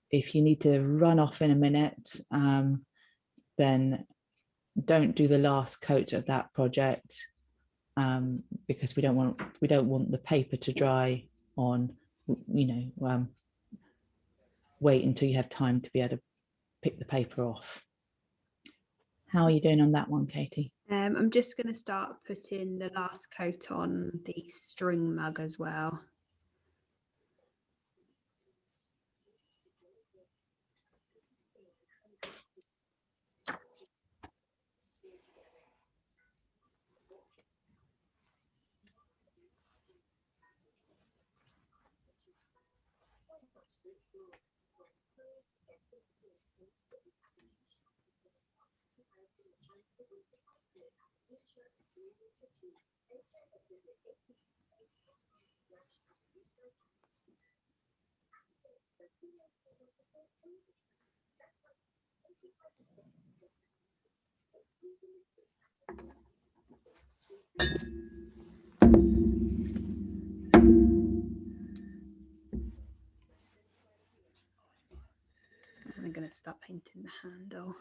if you need to run off in a minute, then don't do the last coat of that project. Because we don't want the paper to dry on, you know, wait until you have time to be able to pick the paper off. How are you doing on that one, Katie? I'm just going to start putting the last coat on the string mug as well. I'm going to start painting the handle.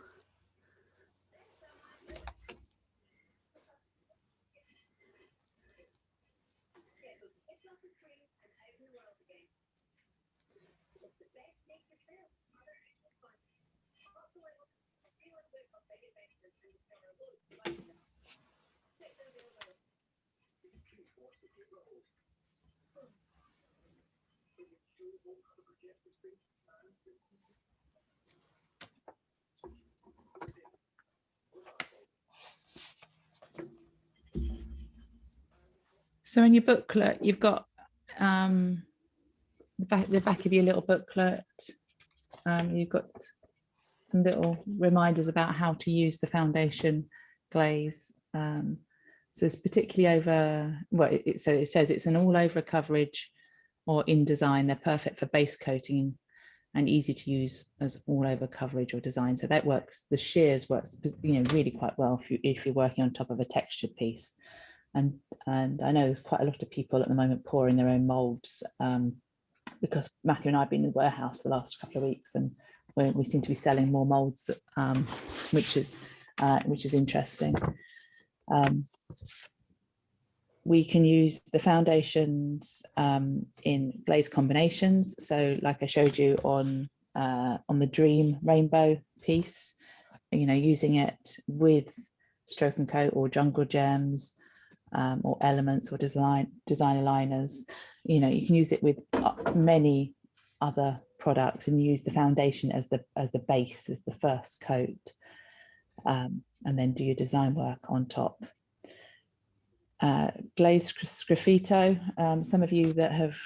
So in your booklet, you've got the back of your little booklet. You've got some little reminders about how to use the foundation glaze. So it's particularly over, well, so it says it's an all over coverage or in design. They're perfect for base coating and easy to use as all over coverage or design. So that works, the shears works, really quite well if you're working on top of a textured piece. And I know there's quite a lot of people at the moment pouring their own molds, because Matthew and I have been in the warehouse the last couple of weeks, and we seem to be selling more molds, which is interesting. We can use the foundations in glaze combinations. So like I showed you on the Dream Rainbow piece, using it with Stroke and Coat or Jungle Gems, or Elements or design aligners. You can use it with many other products and use the foundation as the base, as the first coat, and then do your design work on top. Glazed sgraffito. Some of you that have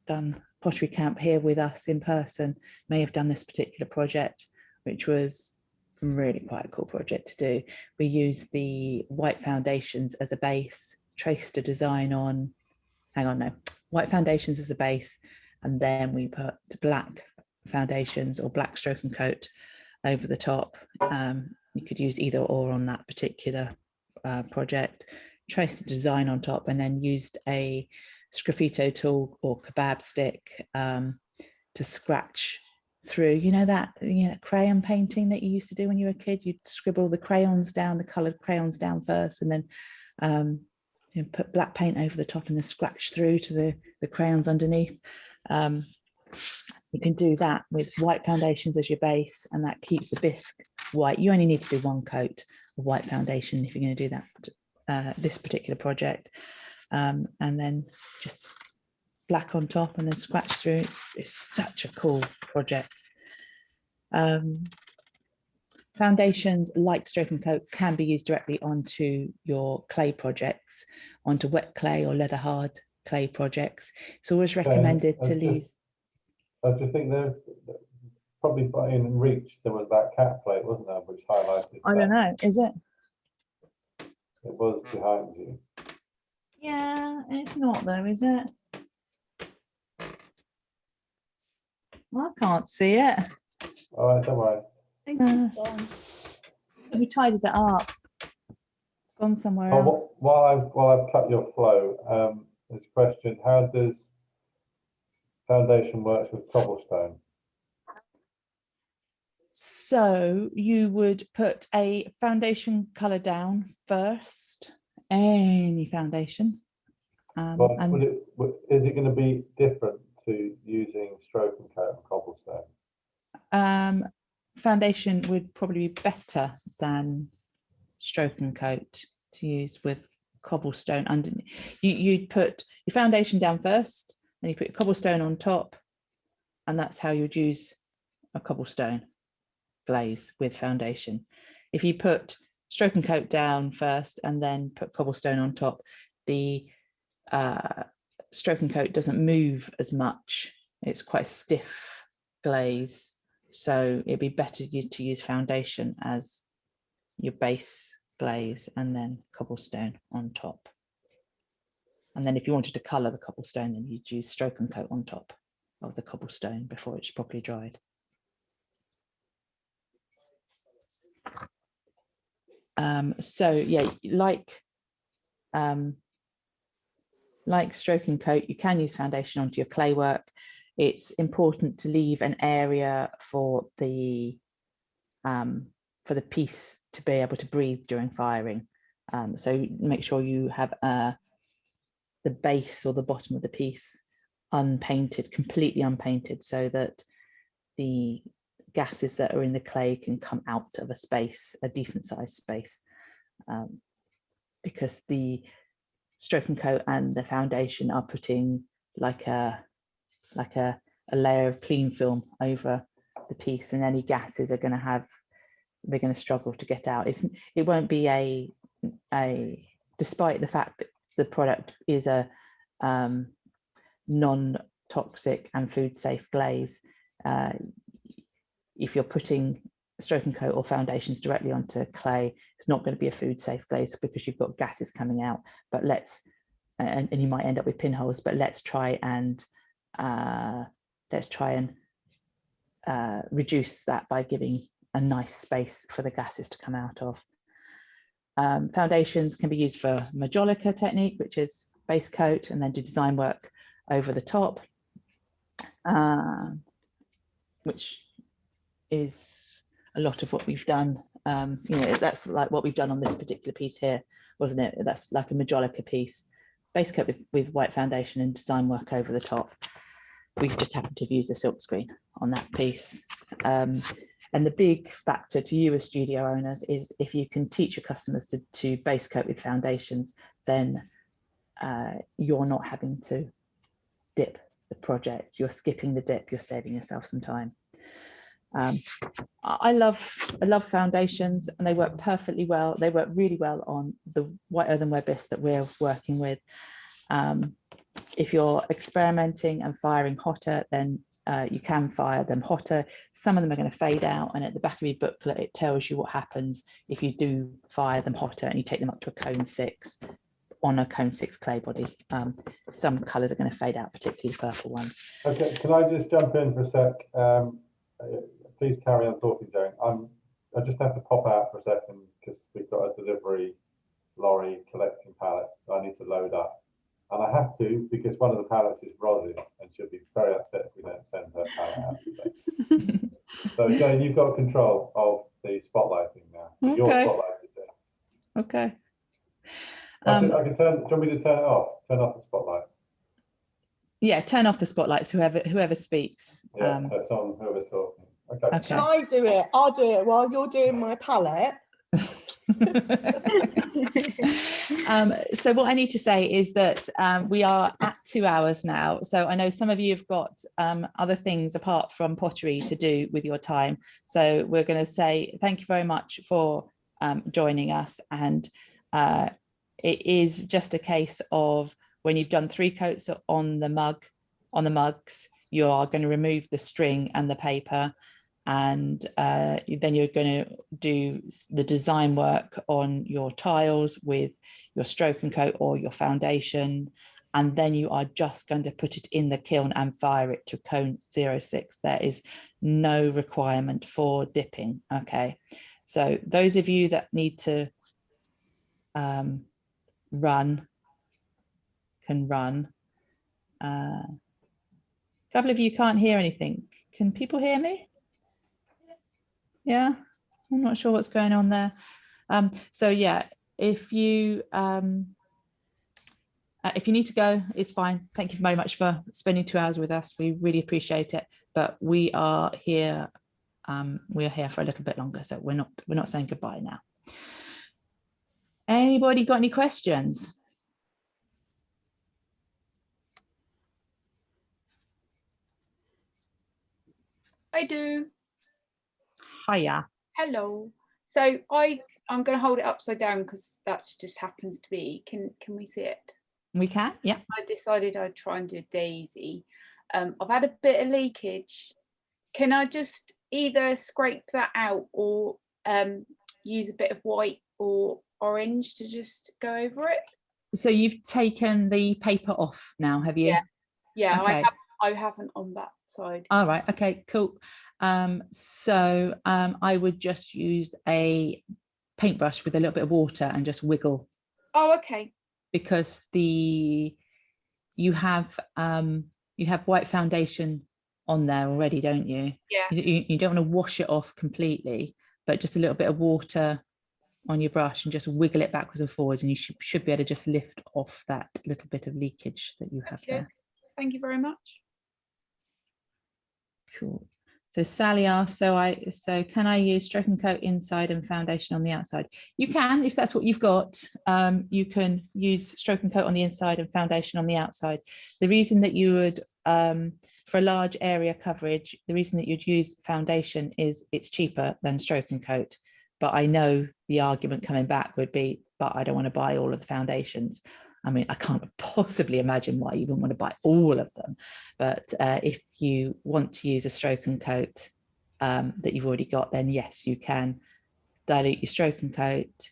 done pottery camp here with us in person may have done this particular project, which was really quite a cool project to do. We used the white foundations as a base, traced a design on, white foundations as a base, and then we put black foundations or black Stroke and Coat over the top. You could use either or on that particular project. Traced the design on top and then used a sgraffito tool or kebab stick to scratch through, that crayon painting that you used to do when you were a kid. You'd scribble the crayons down, the coloured crayons down first, and then put black paint over the top and then scratch through to the crayons underneath. You can do that with white foundations as your base, and that keeps the bisque white. You only need to do one coat of white foundation if you're going to do that, this particular project, and then just black on top and then scratch through. It's such a cool project. Foundations like Stroke and Coat can be used directly onto your clay projects, onto wet clay or leather hard clay projects. It's always recommended to use. I just think there's probably in Reach there was that cat plate, wasn't there, which highlighted. I don't know, is it? It was behind you. Yeah, it's not though, is it? I can't see it. All right, don't worry. We tidied it up. It's gone somewhere else. While I've cut your flow, there's a question: how does foundation works with cobblestone? So you would put a foundation colour down first, any foundation. Is it going to be different to using Stroke and Coat and cobblestone? Foundation would probably be better than Stroke and Coat to use with cobblestone underneath. You'd put your foundation down first, then you put your cobblestone on top, and that's how you'd use a cobblestone glaze with foundation. If you put Stroke and Coat down first and then put cobblestone on top, the Stroke and Coat doesn't move as much. It's quite stiff glaze, so it'd be better to use foundation as your base glaze and then cobblestone on top. And then if you wanted to colour the cobblestone, then you'd use Stroke and Coat on top of the cobblestone before it's properly dried. So yeah, like Stroke and Coat, you can use foundation onto your clay work. It's important to leave an area for the piece to be able to breathe during firing. So make sure you have the base or the bottom of the piece unpainted, completely unpainted, so that the gases that are in the clay can come out of a space, a decent sized space, because the Stroke and Coat and the foundation are putting like a layer of clean film over the piece, and any gases are going to struggle to get out. It won't be a despite the fact that the product is a non-toxic and food safe glaze, if you're putting stroke and coat or foundations directly onto clay, it's not going to be a food safe glaze because you've got gases coming out. But and you might end up with pinholes, but let's try and reduce that by giving a nice space for the gases to come out of. Foundations can be used for majolica technique, which is base coat and then do design work over the top, which is a lot of what we've done. That's like what we've done on this particular piece here, wasn't it? That's like a majolica piece, base coat with white foundation and design work over the top. We've just happened to use the silk screen on that piece. And the big factor to you as studio owners is if you can teach your customers to base coat with foundations, then you're not having to dip the project. You're skipping the dip, you're saving yourself some time. I love foundations, and they work perfectly well. They work really well on the white earthenware bisque that we're working with. If you're experimenting and firing hotter, then you can fire them hotter. Some of them are going to fade out, and at the back of your booklet it tells you what happens if you do fire them hotter and you take them up to a cone 6 on a cone 6 clay body. Some colours are going to fade out, particularly the purple ones. Okay, can I just jump in for a sec? Please carry on talking, Joan. I just have to pop out for a second because we've got a delivery lorry collecting pallets. So I need to load up. And I have to because one of the pallets is Roz's, and she'll be very upset if we don't send her pallet out today. So Jane, you've got control of the spotlighting now. So your spotlight is there. Okay. I can turn. Do you want me to turn it off? Turn off the spotlight. Yeah, turn off the spotlights. Whoever speaks. Yeah, so it's on whoever's talking. Okay. Shall I do it? I'll do it while you're doing my palette. So what I need to say is that we are at 2 hours now. So I know some of you have got other things apart from pottery to do with your time. So we're going to say thank you very much for joining us. And it is just a case of when you've done 3 coats on the mugs, you are going to remove the string and the paper. And then you're going to do the design work on your tiles with your stroke and coat or your foundation. And then you are just going to put it in the kiln and fire it to cone 06. There is no requirement for dipping. Okay. So those of you that need to run can run. A couple of you can't hear anything. Can people hear me? Yeah, I'm not sure what's going on there. So yeah, if you need to go, it's fine. Thank you very much for spending 2 hours with us. We really appreciate it. But we are here. We are here for a little bit longer, so we're not saying goodbye now. Anybody got any questions? I do. Hiya. Hello. So I'm going to hold it upside down because that just happens to be. Can we see it? We can. Yeah. I decided I'd try and do a daisy. I've had a bit of leakage. Can I just either scrape that out or use a bit of white or orange to just go over it? So you've taken the paper off now, have you? Yeah. Okay. I haven't on that side. All right. Okay, cool. So I would just use a paintbrush with a little bit of water and just wiggle. Oh, okay. Because you have white foundation on there already, don't you? Yeah. You don't want to wash it off completely, but just a little bit of water on your brush and just wiggle it backwards and forwards, and you should be able to just lift off that little bit of leakage that you have there. Thank you very much. Cool. So Sally asked, so can I use stroke and coat inside and foundation on the outside? You can, if that's what you've got. You can use stroke and coat on the inside and foundation on the outside. The reason that you would, for a large area coverage, the reason that you'd use foundation is it's cheaper than stroke and coat. But I know the argument coming back would be, but I don't want to buy all of the foundations. I mean, I can't possibly imagine why you wouldn't want to buy all of them. But if you want to use a stroke and coat, that you've already got, then yes, you can dilute your stroke and coat.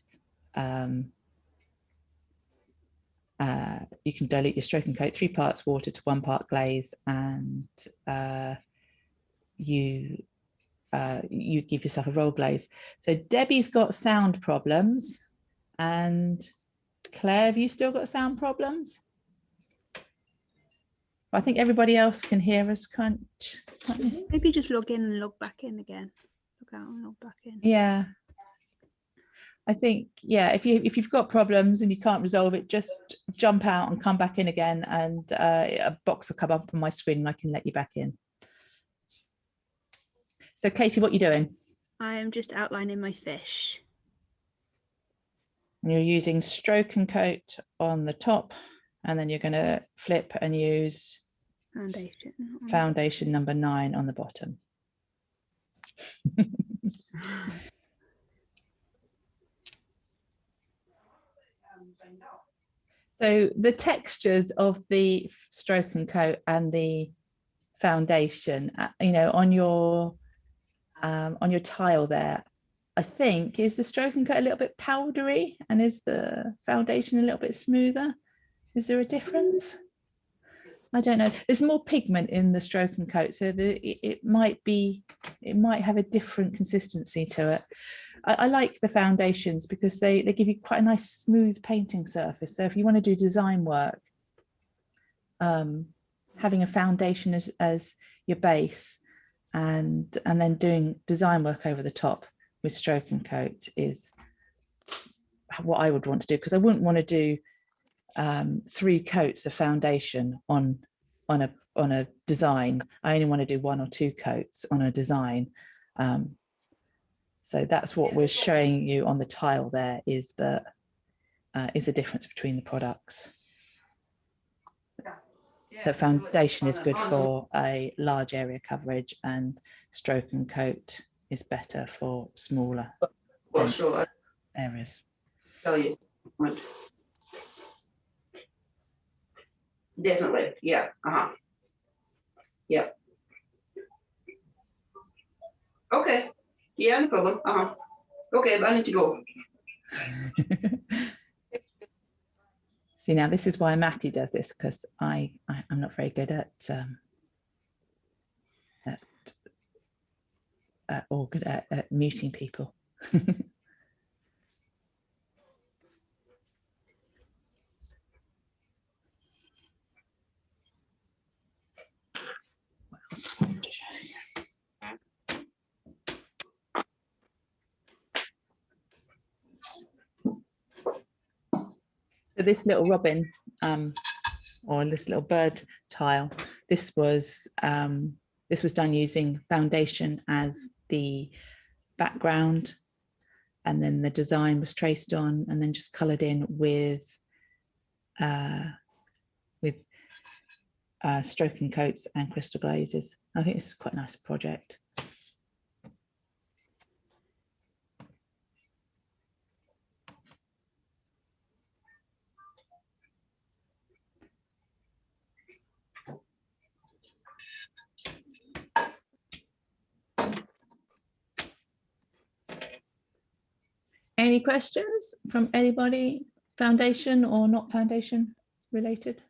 You can dilute your stroke and coat 3 parts water to 1 part glaze, and you give yourself a roll glaze. So Debbie's got sound problems, and Claire, have you still got sound problems? I think everybody else can hear us, can't you? Maybe just log in and log back in again. Log out and log back in. Yeah. I think, yeah, if you've got problems and you can't resolve it, just jump out and come back in again, and a box will come up on my screen and I can let you back in. So Katie, what are you doing? I am just outlining my fish. And you're using stroke and coat on the top, and then you're going to flip and use foundation number 9 on the bottom. So the textures of the stroke and coat and the foundation, you know, on your tile there, I think, is the stroke and coat a little bit powdery and is the foundation a little bit smoother? Is there a difference? I don't know. There's more pigment in the stroke and coat, so it might have a different consistency to it. I like the foundations because they give you quite a nice smooth painting surface. So if you want to do design work, having a foundation as your base and then doing design work over the top with stroke and coat is what I would want to do, because I wouldn't want to do 3 coats of foundation on a design. I only want to do 1 or 2 coats on a design. So that's what we're showing you on the tile there, is the difference between the products. The foundation is good for a large area coverage, and stroke and coat is better for smaller areas. Definitely, yeah, yeah. Okay, yeah, no problem, okay, but I need to go. See, now this is why Matthew does this, because I'm not very good at muting people. What else I want to show you? So this little robin, or this little bird tile, this was done using foundation as the background, and then the design was traced on and then just coloured in with stroke and coats and crystal glazes. I think this is quite a nice project. Any questions from anybody, foundation or not foundation related?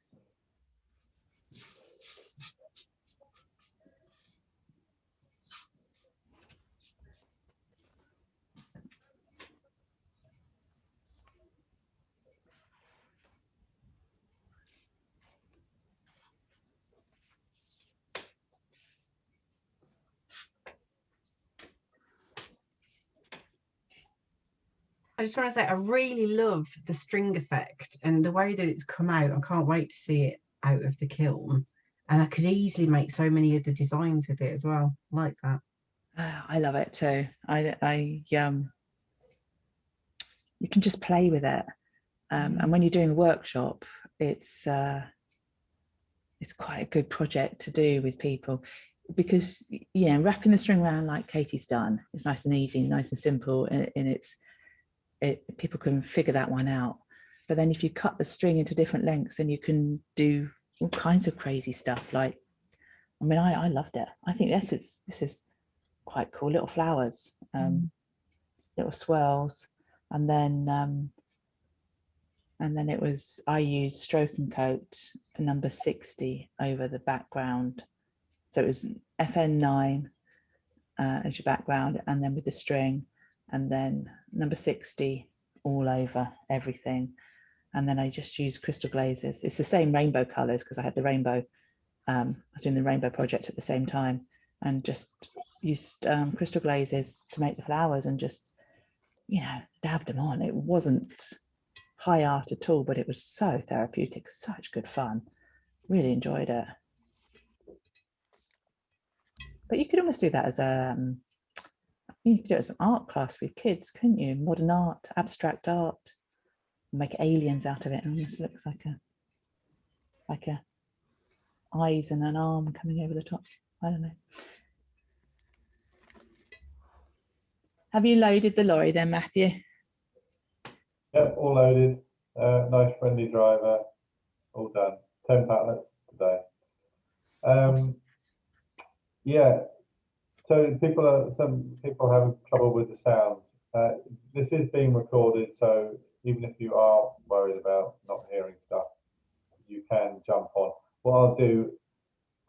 I just want to say I really love the string effect and the way that it's come out. I can't wait to see it out of the kiln, and I could easily make so many of the designs with it as well. I like that. I love it too. You can just play with it, and when you're doing a workshop, it's quite a good project to do with people, because wrapping the string around like Katie's done is nice and easy, nice and simple, and people can figure that one out. But then if you cut the string into different lengths, then you can do all kinds of crazy stuff. Like, I mean, I loved it. I think this is quite cool little flowers, little swirls, and then it was, I used stroke and coat number 60 over the background. So it was FN9 as your background, and then with the string, and then number 60 all over everything. And then I just used crystal glazes. It's the same rainbow colors because I had the rainbow, I was doing the rainbow project at the same time, and just used crystal glazes to make the flowers and just, you know, dabbed them on. It wasn't high art at all, but it was so therapeutic, such good fun. Really enjoyed it. But you could almost do that as a, you could do it as an art class with kids, couldn't you? Modern art, abstract art, make aliens out of it. It almost looks like a eyes and an arm coming over the top. I don't know. Have you loaded the lorry then, Matthew? Yep, all loaded. Nice friendly driver. All done. 10 pallets today. Yeah. So some people having trouble with the sound. This is being recorded, so even if you are worried about not hearing stuff, you can jump on. What I'll do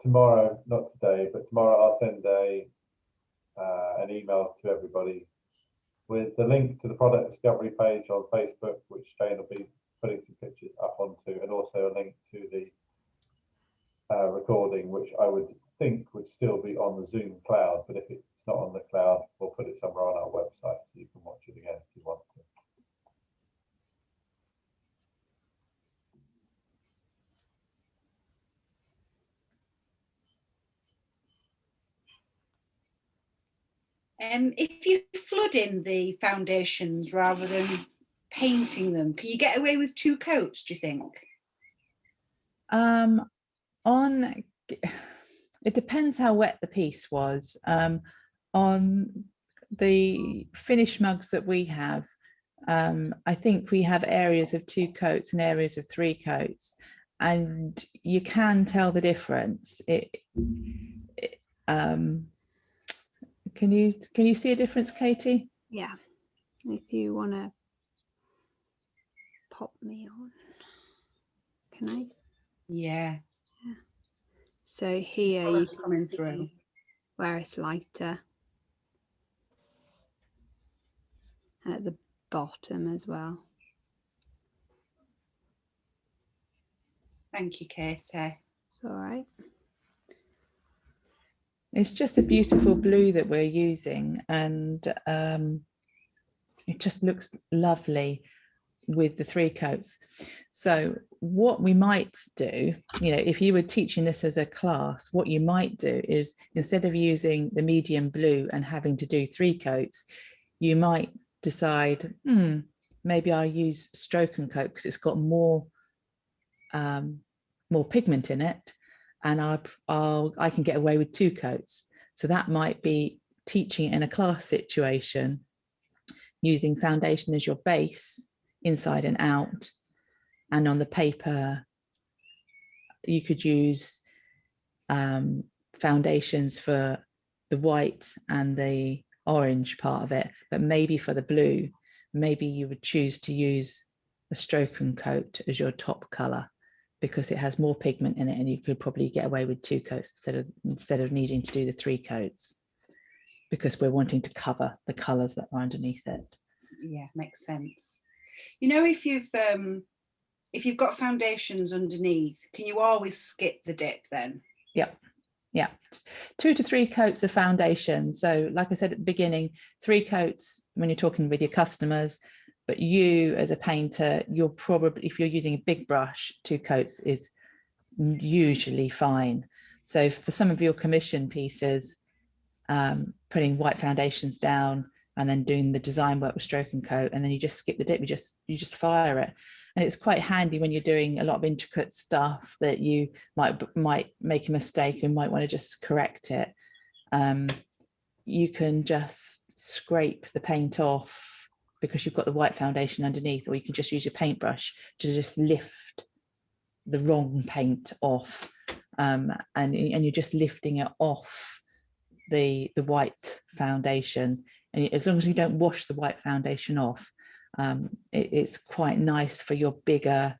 tomorrow, not today, but tomorrow I'll send an email to everybody with the link to the product discovery page on Facebook, which Jane will be putting some pictures up onto, and also a link to the recording, which I would think would still be on the Zoom cloud, but if it's not on the cloud, we'll put it somewhere on our website so you can watch it again if you want to. If you flood in the foundations rather than painting them, can you get away with 2 coats, do you think? It depends how wet the piece was. On the finished mugs that we have, I think we have areas of 2 coats and areas of 3 coats, and you can tell the difference. Can you see a difference, Katie? Yeah, if you want to pop me on, can I? Yeah. So here you can coming see through where it's lighter, and at the bottom as well. Thank you, Katie. It's all right. It's just a beautiful blue that we're using, and it just looks lovely with the 3 coats. So what we might do, you know, if you were teaching this as a class, what you might do is, instead of using the medium blue and having to do 3 coats, you might decide, maybe I'll use stroke and coat because it's got more pigment in it, and I can get away with 2 coats. So that might be teaching in a class situation, using foundation as your base, inside and out, and on the paper you could use foundations for the white and the orange part of it, but maybe for the blue, maybe you would choose to use a stroke and coat as your top color, because it has more pigment in it, and you could probably get away with 2 coats instead of needing to do the 3 coats, because we're wanting to cover the colors that are underneath it. Yeah, makes sense. You know, if you've got foundations underneath, can you always skip the dip then? Yep. Yeah, 2 to 3 coats of foundation. So like I said at the beginning, 3 coats when you're talking with your customers, but you as a painter, you're probably, if you're using a big brush, 2 coats is usually fine. So for some of your commission pieces, putting white foundations down and then doing the design work with stroke and coat, and then you just skip the dip, you just fire it. And it's quite handy when you're doing a lot of intricate stuff that you might make a mistake and might want to just correct it. You can just scrape the paint off because you've got the white foundation underneath, or you can just use your paintbrush to just lift the wrong paint off, and you're just lifting it off the white foundation, and as long as you don't wash the white foundation off, it's quite nice for your bigger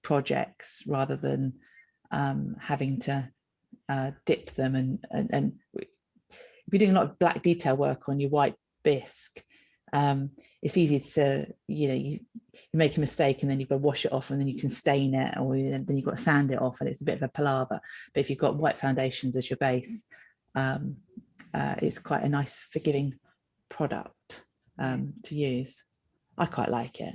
projects rather than having to dip them. And if you're doing a lot of black detail work on your white bisque, it's easy to, you make a mistake and then you've got to wash it off and then you can stain it, or then you've got to sand it off, and it's a bit of a palaver. But if you've got white foundations as your base, it's quite a nice forgiving product to use. I quite like it.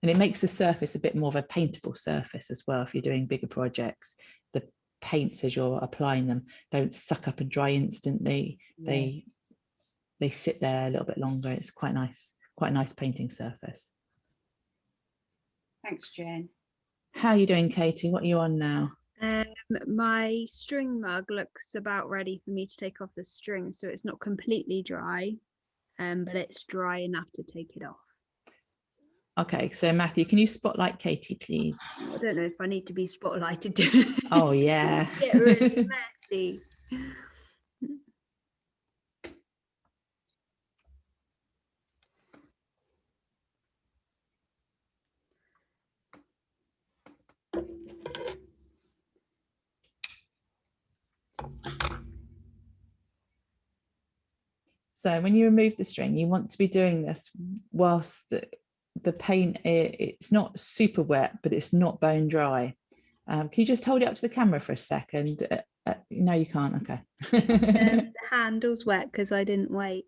And it makes the surface a bit more of a paintable surface as well. If you're doing bigger projects, the paints as you're applying them don't suck up and dry instantly. Yeah. They sit there a little bit longer. It's quite nice, quite a nice painting surface. Thanks, Jane. How are you doing, Katie? What are you on now? My string mug looks about ready for me to take off the string, so it's not completely dry, but it's dry enough to take it off. Okay, so Matthew, can you spotlight Katie, please? I don't know if I need to be spotlighted. Oh yeah. Get really messy. So when you remove the string, you want to be doing this whilst the paint, it's not super wet, but it's not bone dry. Can you just hold it up to the camera for a second? No, you can't. Okay. The handle's wet because I didn't wait.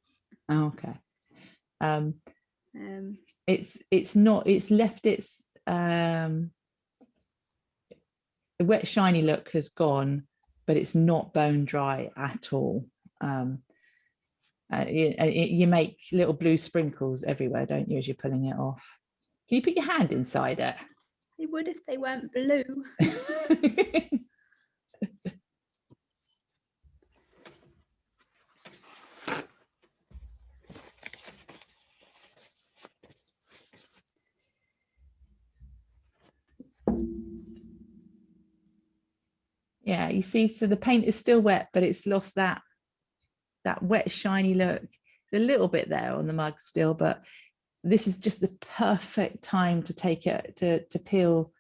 Oh, okay. It's not. It's left its the wet shiny look has gone, but it's not bone dry at all. You make little blue sprinkles everywhere, don't you, as you're pulling it off? Can you put your hand inside it? They would if they weren't blue. Yeah, you see, so the paint is still wet, but it's lost that wet shiny look. There's a little bit there on the mug still, but this is just the perfect time to take it to peel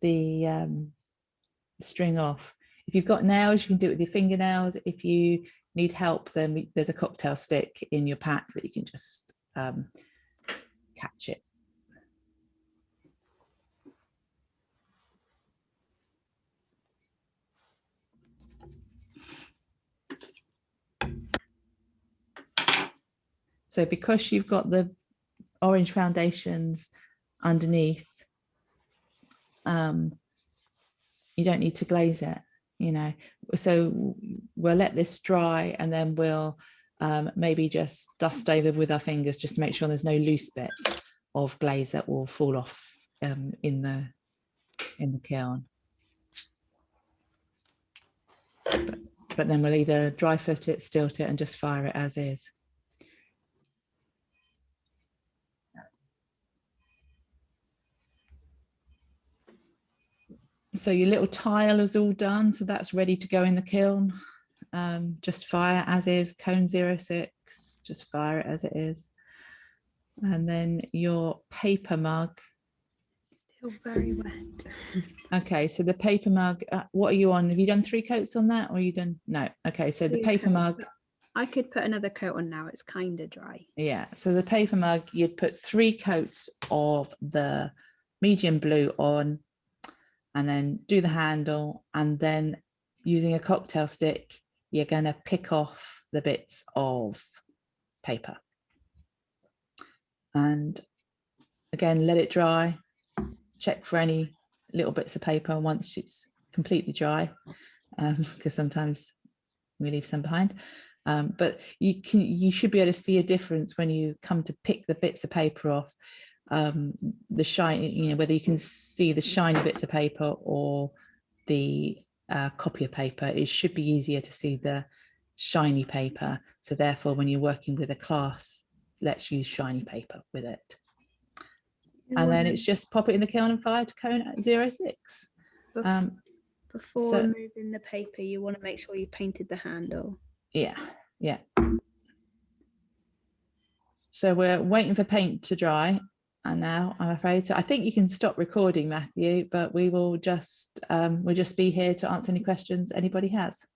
the string off. If you've got nails, you can do it with your fingernails. If you need help, then there's a cocktail stick in your pack that you can just catch it. So because you've got the orange foundations underneath, you don't need to glaze it, So we'll let this dry, and then we'll maybe just dust over with our fingers just to make sure there's no loose bits of glaze that will fall off in the kiln. But then we'll either dry foot it, stilt it, and just fire it as is. So your little tile is all done, so that's ready to go in the kiln. Just fire as is, cone 06, just fire it as it is. And then your paper mug. Still very wet. Okay, so the paper mug, what are you on? Have you done 3 coats on that, or you done? No. Okay, so the paper mug. I could put another coat on now, it's kind of dry. Yeah, so the paper mug, you'd put 3 coats of the medium blue on, and then do the handle, and then using a cocktail stick, you're going to pick off the bits of paper. And again, let it dry, check for any little bits of paper once it's completely dry, because sometimes we leave some behind. But you should be able to see a difference when you come to pick the bits of paper off. The shiny, whether you can see the shiny bits of paper or the copier paper, it should be easier to see the shiny paper. So therefore, when you're working with a class, let's use shiny paper with it. And then it's just pop it in the kiln and fire to cone at 06. Before removing the paper, you want to make sure you painted the handle. Yeah, yeah. So we're waiting for paint to dry. And now I'm afraid, so I think you can stop recording, Matthew, but we will just we'll just be here to answer any questions anybody has.